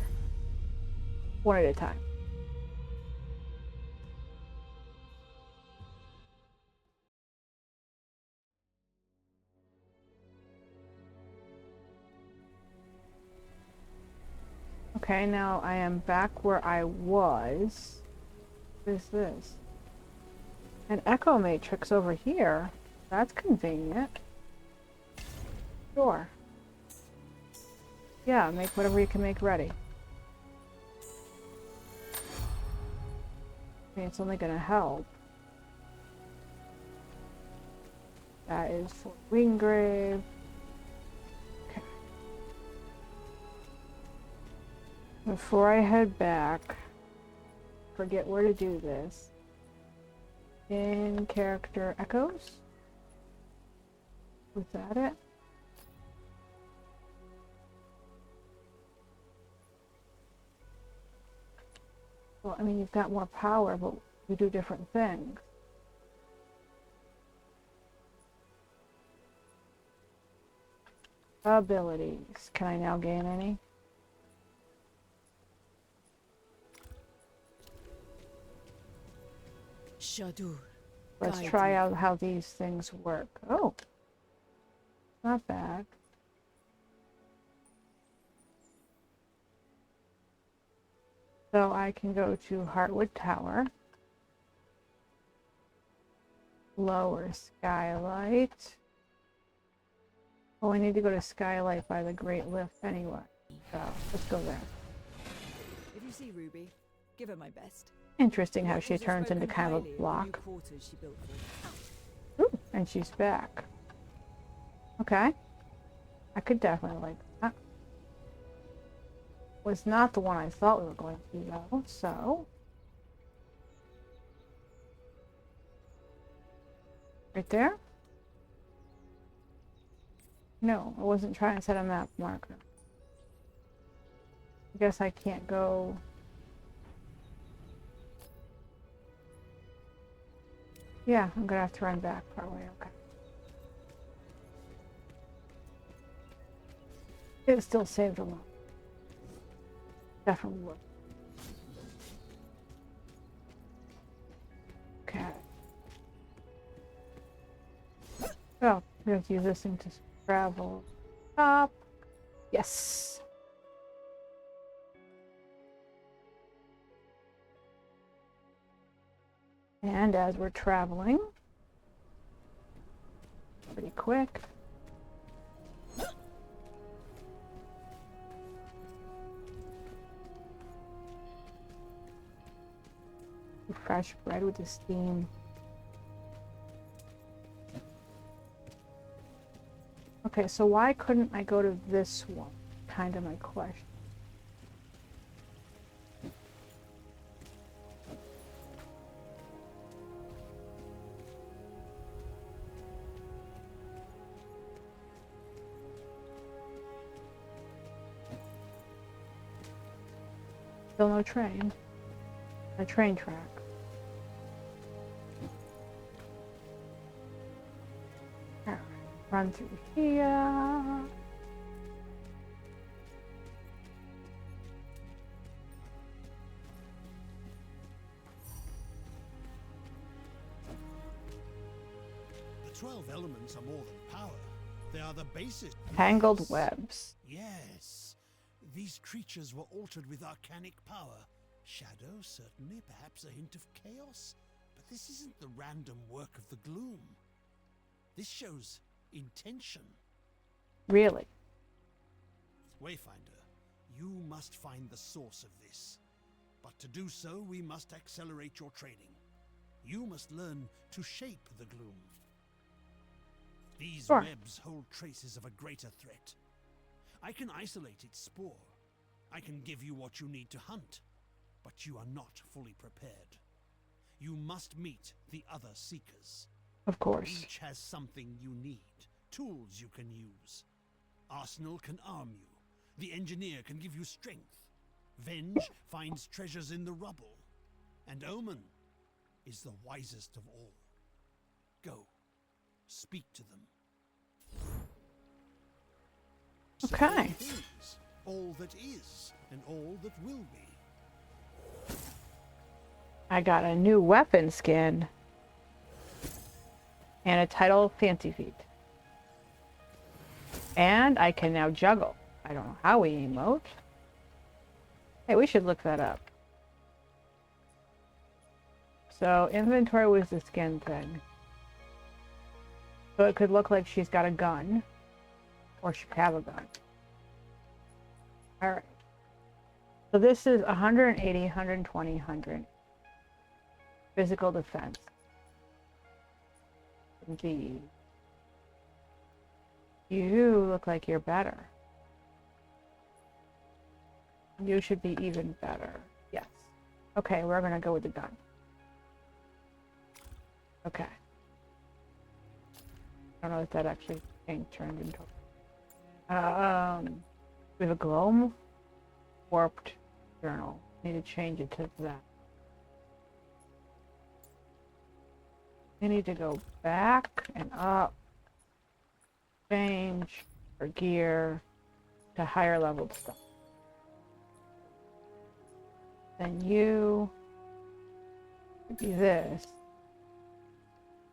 One at a time. Okay, now I am back where I was. What is this? An echo matrix over here. That's convenient. Sure. Yeah, make whatever you can make ready. I mean, it's only gonna help. That is for Wingrave. Okay. Before I head back, forget where to do this. In character echoes? Was that it? Well, I mean, you've got more power, but you do different things. Abilities. Can I now gain any? Shadur. Let's try out how these things work. Oh, not bad. So I can go to Heartwood Tower, lower Skylight. Oh, I need to go to Skylight by the Great Lift anyway. So let's go there. If you see Ruby, give her my best. Interesting how she turns into kind of a block. Ooh, and she's back. Okay. I could definitely like that. Was not the one I thought we were going to do though, so. Right there? No, I wasn't trying to set a map marker. I guess I can't go. Yeah, I'm gonna have to run back partway, okay. It still saved a lot. Definitely would. Okay. Oh, we have to use this thing to travel up. Yes. And as we're traveling, pretty quick. Fresh bread with the steam. Okay, so why couldn't I go to this one? Kind of my question. Still no train. A train track. Alright, run through here. The 12 elements are more than power. They are the basis. Tangled Yes. webs. Yes. These creatures were altered with arcanic power. Shadow, certainly, perhaps a hint of chaos. But this isn't the random work of the gloom. This shows intention. Really? Wayfinder, you must find the source of this. But to do so, we must accelerate your training. You must learn to shape the gloom. These Sure. webs hold traces of a greater threat. I can isolate its spore. I can give you what you need to hunt. But you are not fully prepared. You must meet the other seekers. Of course. Each has something you need, tools you can use. Arsenal can arm you. The engineer can give you strength. Venge finds treasures in the rubble. And Omen is the wisest of all. Go, speak to them. Say Okay. all things, all that is, and all that will be. I got a new weapon skin. And a title Fancy Feet. And I can now juggle. I don't know how we emote. Hey, we should look that up. So inventory was the skin thing. So it could look like she's got a gun. Or she could have a gun. Alright. So this is 180, 120, 100. Physical defense. Indeed. You look like you're better. You should be even better. Yes. Okay, we're gonna go with the gun. Okay. I don't know if that actually turned into. We have a glow warped journal. Need to change it to that. We need to go back and up. Change our gear to higher leveled stuff. Then you do this.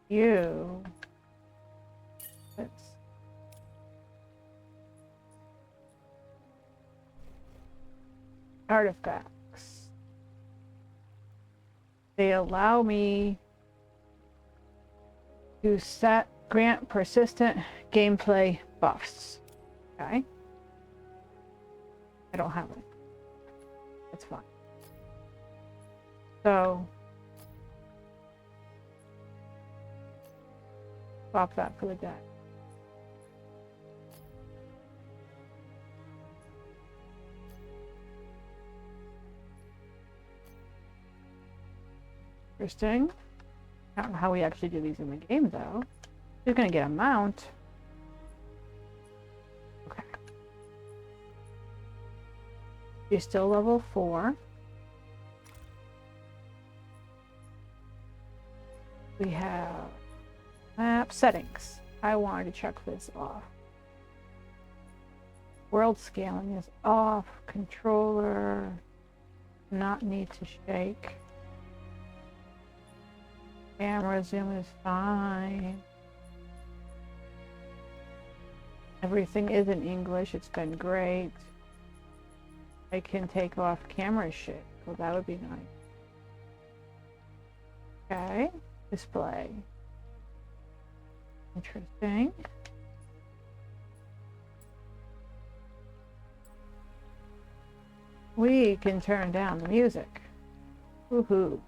You. This. Artifacts. They allow me to grant persistent gameplay buffs. Okay. I don't have it. That's fine. So swap that for the deck. Interesting. I don't know how we actually do these in the game though. We're gonna get a mount. Okay. You're still level 4. We have map settings. I wanted to check this off. World scaling is off. Controller. Not need to shake. Camera zoom is fine. Everything is in English. It's been great. I can take off camera shit. Well, that would be nice. Okay. Display. Interesting. We can turn down the music. Woohoo.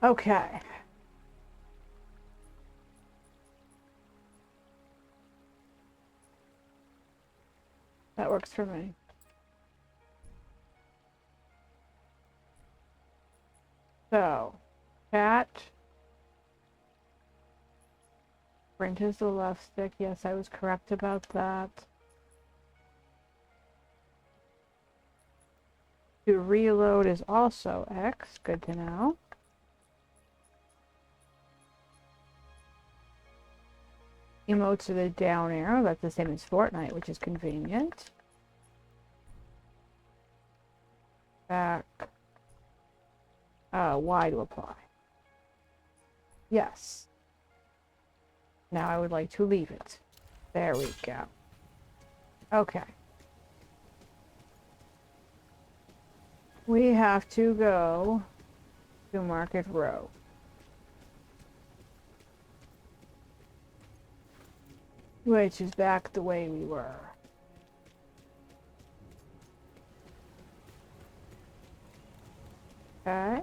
Okay. That works for me. So, chat. Sprint is the left stick. Yes, I was correct about that. To reload is also X. Good to know. Emotes are the down arrow. That's the same as Fortnite, which is convenient. Back. Y to apply. Yes. Now I would like to leave it. There we go. Okay. We have to go to Market Row. Which is back the way we were. Okay.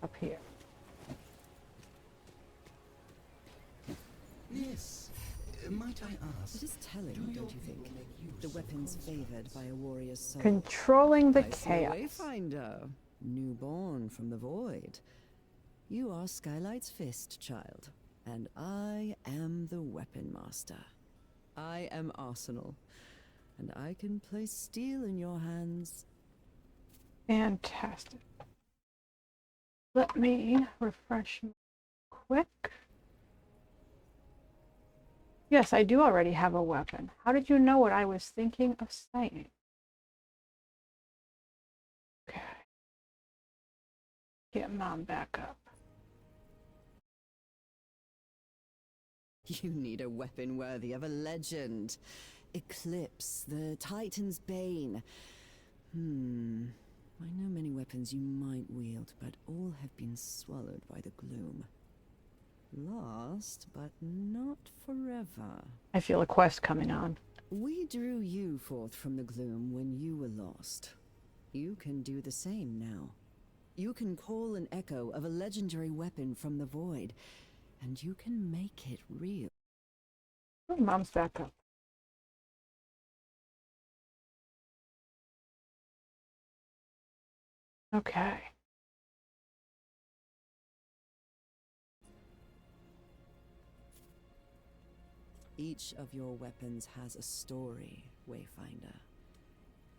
Up here. Yes. Might I ask? It is telling, don't you think? The weapons favored by a warrior's soul. Controlling the I see chaos. a wayfinder, newborn from the void. You are Skylight's fist, child, and I am the weapon master. I am Arsenal, and I can place steel in your hands. Fantastic. Let me refresh quick. Yes, I do already have a weapon. How did you know what I was thinking of saying? Okay. Get Mom back up. You need a weapon worthy of a legend. Eclipse, the Titan's Bane. I know many weapons you might wield, but all have been swallowed by the gloom. Lost, but not forever. I feel a quest coming on. We drew you forth from the gloom when you were lost. You can do the same now. You can call an echo of a legendary weapon from the void, and you can make it real. Oh, Mom's back up. Okay. Each of your weapons has a story, Wayfinder.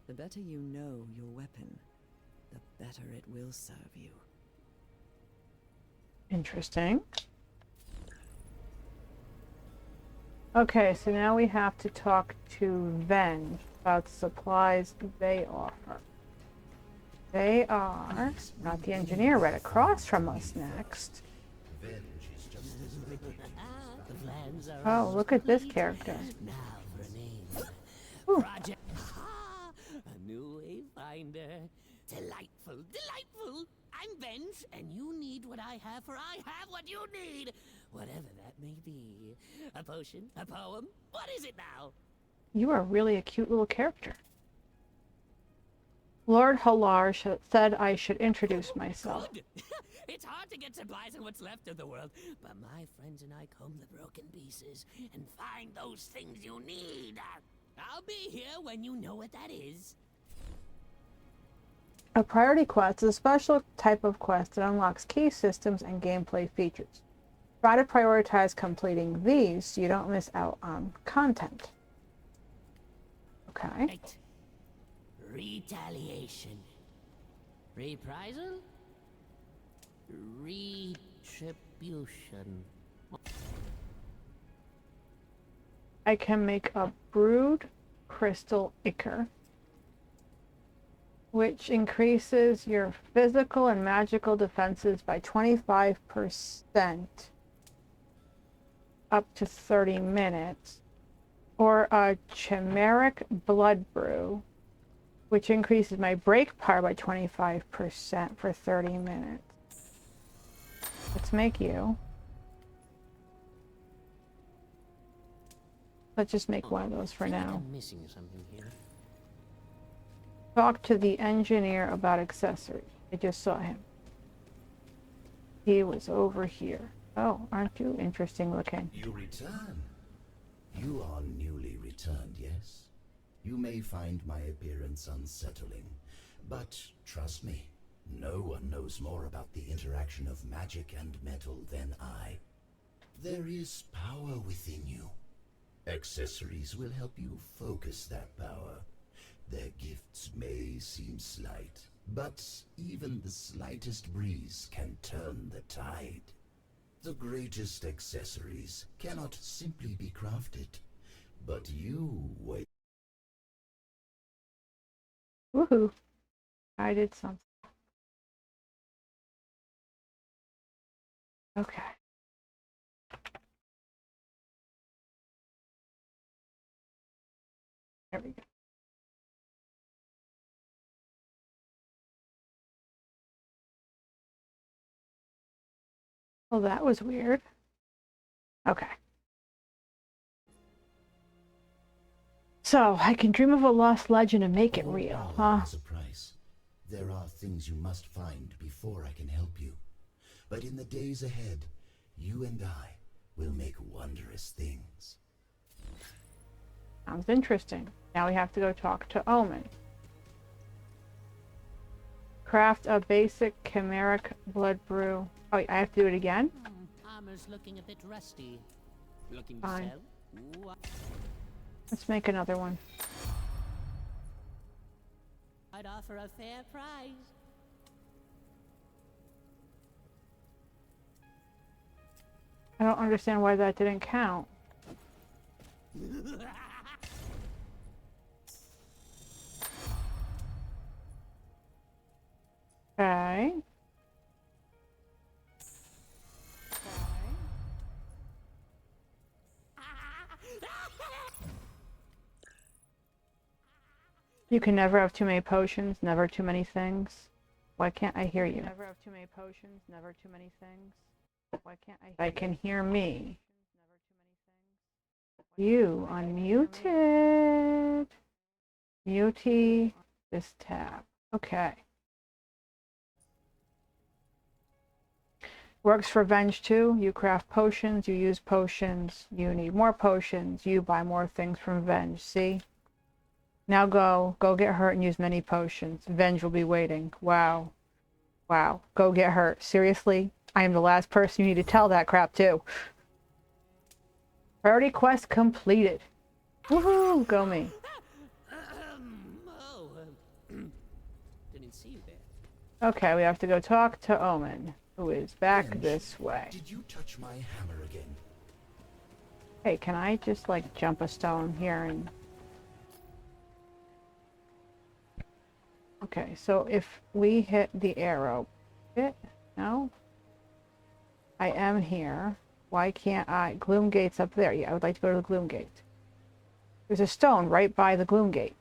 The better you know your weapon, the better it will serve you. Interesting. Okay, so now we have to talk to Venge about the supplies they offer. They are not the engineer right across from us next. Oh, look at this character. Now for a name. Ooh. Project. A new wayfinder. Delightful, delightful. I'm Venge, and you need what I have, for I have what you need. Whatever that may be. A potion, a poem. What is it now? You are really a cute little character. Lord Halar said I should introduce myself. Good. It's hard to get supplies in what's left of the world, but my friends and I comb the broken pieces and find those things you need. I'll be here when you know what that is. A priority quest is a special type of quest that unlocks key systems and gameplay features. Try to prioritize completing these so you don't miss out on content. Okay. Right. Retaliation. Reprisal? Retribution. I can make a brewed crystal ichor, which increases your physical and magical defenses by 25% up to 30 minutes. Or a chimeric blood brew, which increases my break power by 25% for 30 minutes. Let's make you. Let's just make one of those for now. I'm missing something here. Talk to the engineer about accessories. I just saw him. He was over here. Oh, aren't you interesting looking? You return. You are newly returned, yes? You may find my appearance unsettling, but trust me, no one knows more about the interaction of magic and metal than I. There is power within you. Accessories will help you focus that power. Their gifts may seem slight, but even the slightest breeze can turn the tide. The greatest accessories cannot simply be crafted, but you wait. Woohoo! I did something. Okay. There we go. Well, that was weird. Okay. So, I can dream of a lost legend and make it All real, power huh? has a price. There are things you must find before I can help you. But in the days ahead, you and I will make wondrous things. Sounds interesting. Now we have to go talk to Omen. Craft a basic chimeric blood brew. Oh, I have to do it again? Armor's looking a bit rusty. Looking Fine. to sell? Ooh, Let's make another one. I'd offer a fair price. I don't understand why that didn't count. Okay. You can never have too many potions, never too many things. Why can't I hear you? Never have too many potions, never too many things. Why can't I hear I can hear me. You unmuted. Mute this tab. Okay. Works for Venge too. You craft potions, you use potions, you need more potions, you buy more things from Venge. See? Now go get hurt and use many potions. Venge will be waiting. Wow. Wow. Go get hurt. Seriously? I am the last person you need to tell that crap to. Priority quest completed. Woohoo! Go me. Oh, didn't see you there. Okay, we have to go talk to Omen, who is back Venge, this way. Did you touch my hammer again? Hey, can I just like jump a stone here and... Okay, so if we hit the arrow, no? I am here. Why can't I? Gloom Gate's up there. Yeah, I would like to go to the Gloom Gate. There's a stone right by the Gloom Gate.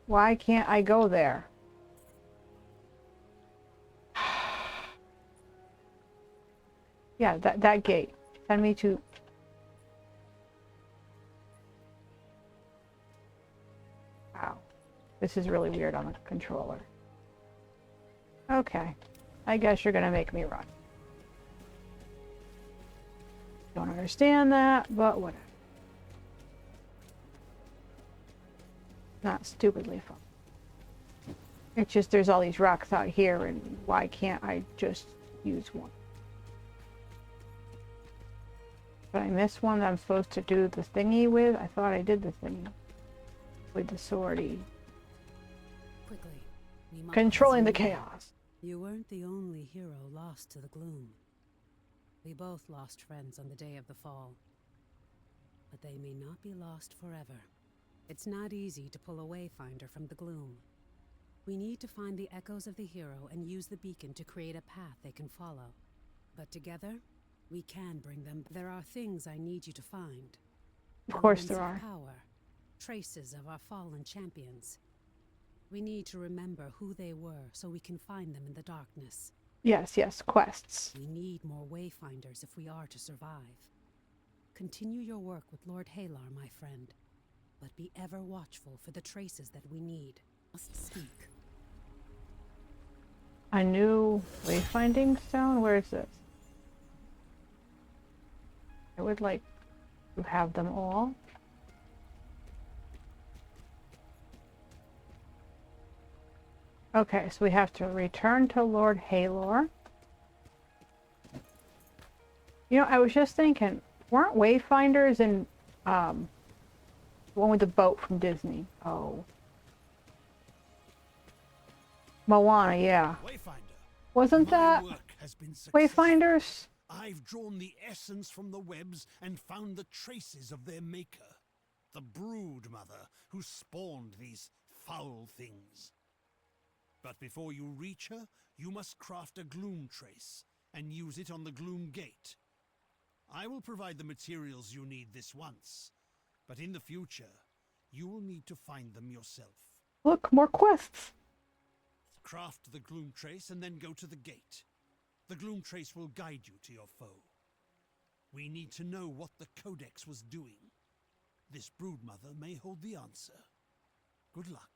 Why can't I go there? Yeah, that gate. Send me to... Wow. This is really weird on the controller. Okay. I guess you're gonna make me run. Don't understand that, but whatever. Not stupidly fun. It's just there's all these rocks out here, and why can't I just use one? Did I miss one that I'm supposed to do the thingy with? I thought I did the thingy with the swordy. Quickly, we must Controlling the continue. chaos. You weren't the only hero lost to the gloom. We both lost friends on the day of the fall. but they may not be lost forever. It's not easy to pull a wayfinder from the gloom. We need to find the echoes of the hero and use the beacon to create a path they can follow. But together, we can bring them. There are things I need you to find. Of course Elements there of are. Power, traces of our fallen champions. We need to remember who they were so we can find them in the darkness. Yes, yes, quests. We need more wayfinders if we are to survive. Continue your work with Lord Halar, my friend, but be ever watchful for the traces that we need. Must speak. A new wayfinding stone? Where is this? I would like to have them all. Okay, so we have to return to Lord Halor. You know, I was just thinking, weren't wayfinders in the one with the boat from Disney? Oh. Moana, yeah. Wayfinder, Wasn't my that work has been successful. wayfinders? I've drawn the essence from the webs and found the traces of their maker, the brood mother who spawned these foul things. But before you reach her, you must craft a gloom trace and use it on the gloom gate. I will provide the materials you need this once, but in the future, you will need to find them yourself. Look, more quests. Craft the gloom trace and then go to the gate. The gloom trace will guide you to your foe. We need to know what the Codex was doing. This broodmother may hold the answer. Good luck.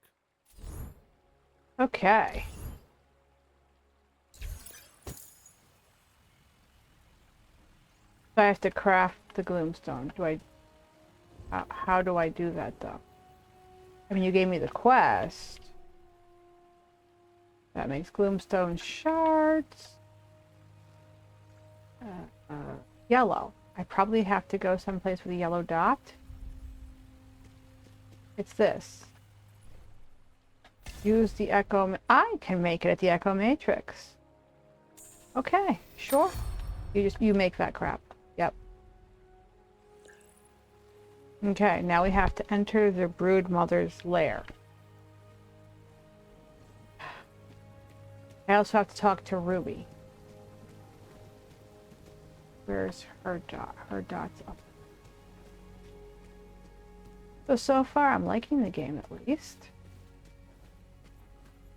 Okay. So I have to craft the gloomstone. How do I do that though? I mean, you gave me the quest. That makes gloomstone shards. Yellow. I probably have to go someplace with a yellow dot. It's this. Use the echo. I can make it at the echo matrix. Okay, sure. You make that crap. Yep. Okay, now we have to enter the brood mother's lair. I also have to talk to Ruby. Where's her dot? Her dot's up. So far I'm liking the game at least.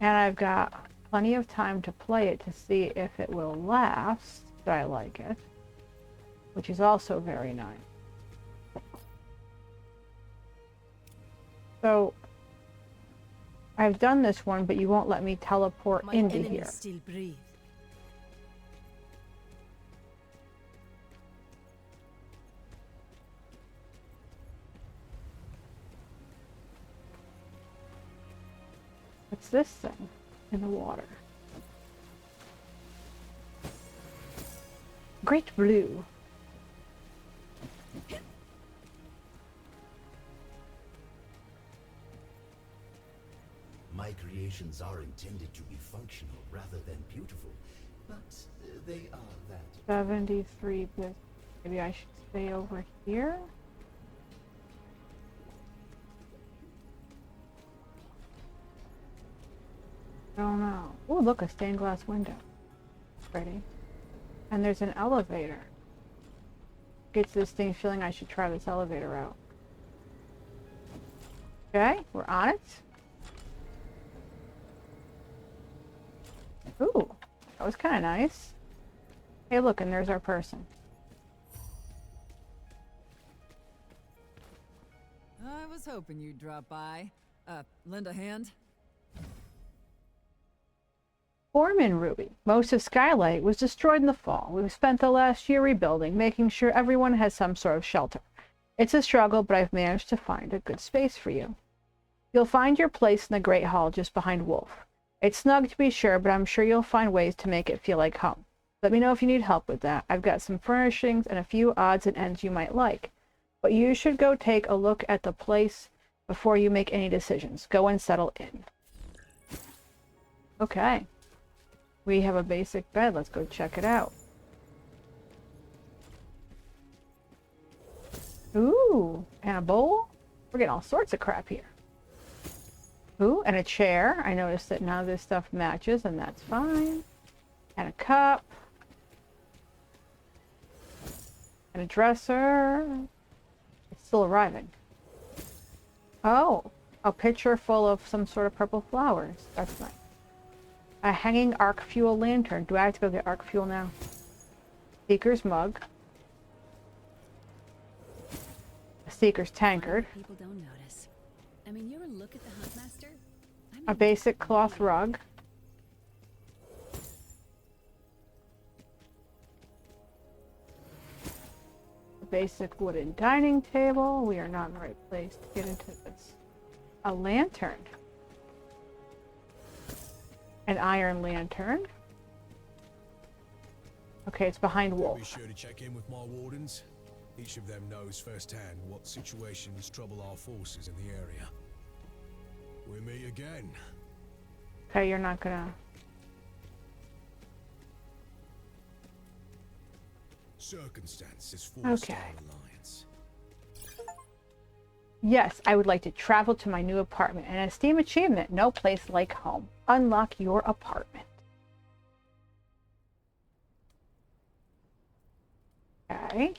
And I've got plenty of time to play it to see if it will last, that I like it. Which is also very nice. So, I've done this one, but you won't let me teleport My into enemies here. still breathe. What's this thing in the water? Great blue. My creations are intended to be functional rather than beautiful, but they are that. 73 bits. Maybe I should stay over here. I don't know. Oh, look, a stained glass window. Pretty. And there's an elevator. Gets this thing feeling I should try this elevator out. Okay, we're on it. Ooh, that was kind of nice. Hey, look, and there's our person. I was hoping you'd drop by. Lend a hand? Foreman Ruby. Most of Skylight was destroyed in the fall. We've spent the last year rebuilding, making sure everyone has some sort of shelter. It's a struggle, but I've managed to find a good space for you. You'll find your place in the Great Hall just behind Wolf. It's snug to be sure, but I'm sure you'll find ways to make it feel like home. Let me know if you need help with that. I've got some furnishings and a few odds and ends you might like. But you should go take a look at the place before you make any decisions. Go and settle in. Okay. We have a basic bed. Let's go check it out. Ooh, and a bowl. We're getting all sorts of crap here. Ooh, and a chair. I noticed that none of this stuff matches, and that's fine. And a cup. And a dresser. It's still arriving. Oh, a pitcher full of some sort of purple flowers. That's nice. A hanging arc fuel lantern. Do I have to go get arc fuel now? Seeker's mug. A Seeker's tankard. People don't notice. I mean, you ever look at the Huntmaster? A basic cloth rug. A basic wooden dining table. We are not in the right place to get into this. A lantern. An iron lantern. Okay, it's behind Be Wolf. sure to check in with my wardens. Each of them knows firsthand what situations trouble our forces in the area. We meet again. Okay, you're not gonna... Circumstances forced Okay. our alliance. Yes, I would like to travel to my new apartment. An esteem achievement. No place like home. Unlock your apartment. Okay.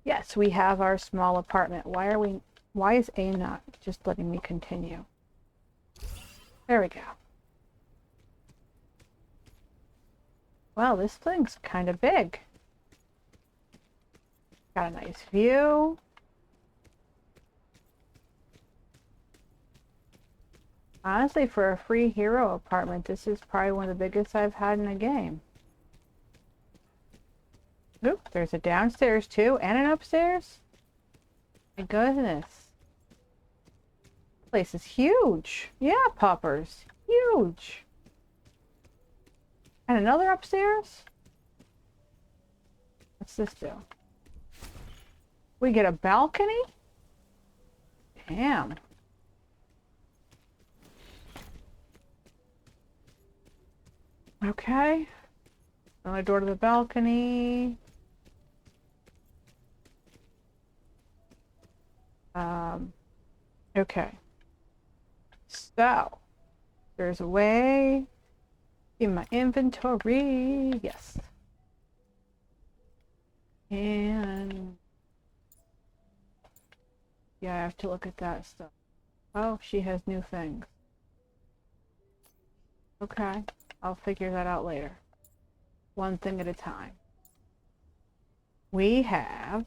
Yes, we have our small apartment. Why is A not just letting me continue? There we go. Well, this thing's kind of big. Got a nice view. Honestly, for a free hero apartment, this is probably one of the biggest I've had in a game. Oop, there's a downstairs too, and an upstairs. My goodness. This place is huge. Yeah, poppers. Huge. And another upstairs? What's this do? We get a balcony? Damn. Okay. Another door to the balcony. Okay. So, there's a way in my inventory. Yes. And yeah, I have to look at that stuff. Oh, she has new things. Okay. I'll figure that out later. One thing at a time. We have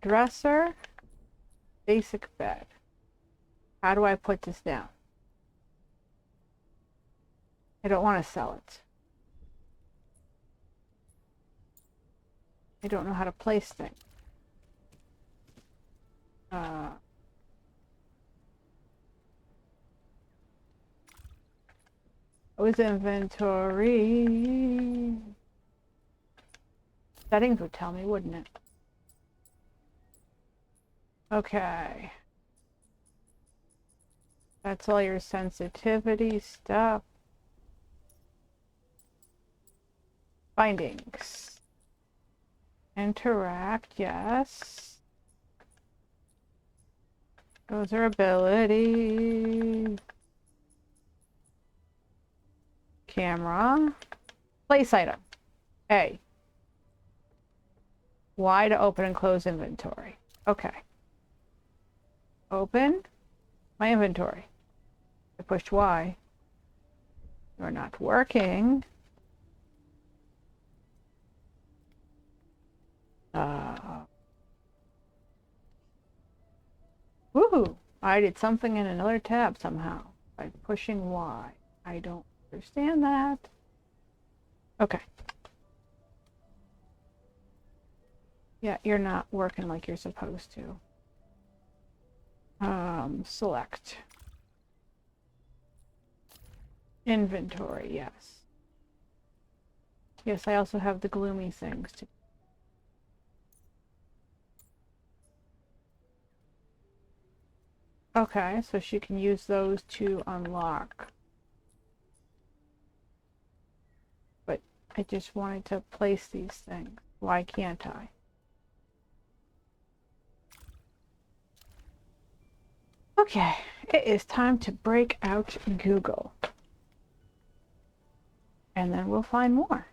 dresser, basic bed. How do I put this down? I don't want to sell it. I don't know how to place things. With inventory. Settings would tell me, wouldn't it? Okay. That's all your sensitivity stuff. Findings. Interact, yes. Those are abilities. Camera. Place item. A. Y to open and close inventory. Okay. Open my inventory. I pushed Y. You're not working. Woohoo! I did something in another tab somehow by pushing Y. I don't understand that. Okay. Yeah, you're not working like you're supposed to. Select. Inventory, yes. Yes, I also have the gloomy things to... Okay, so she can use those to unlock. But I just wanted to place these things. Why can't I? Okay, it is time to break out Google. And then we'll find more.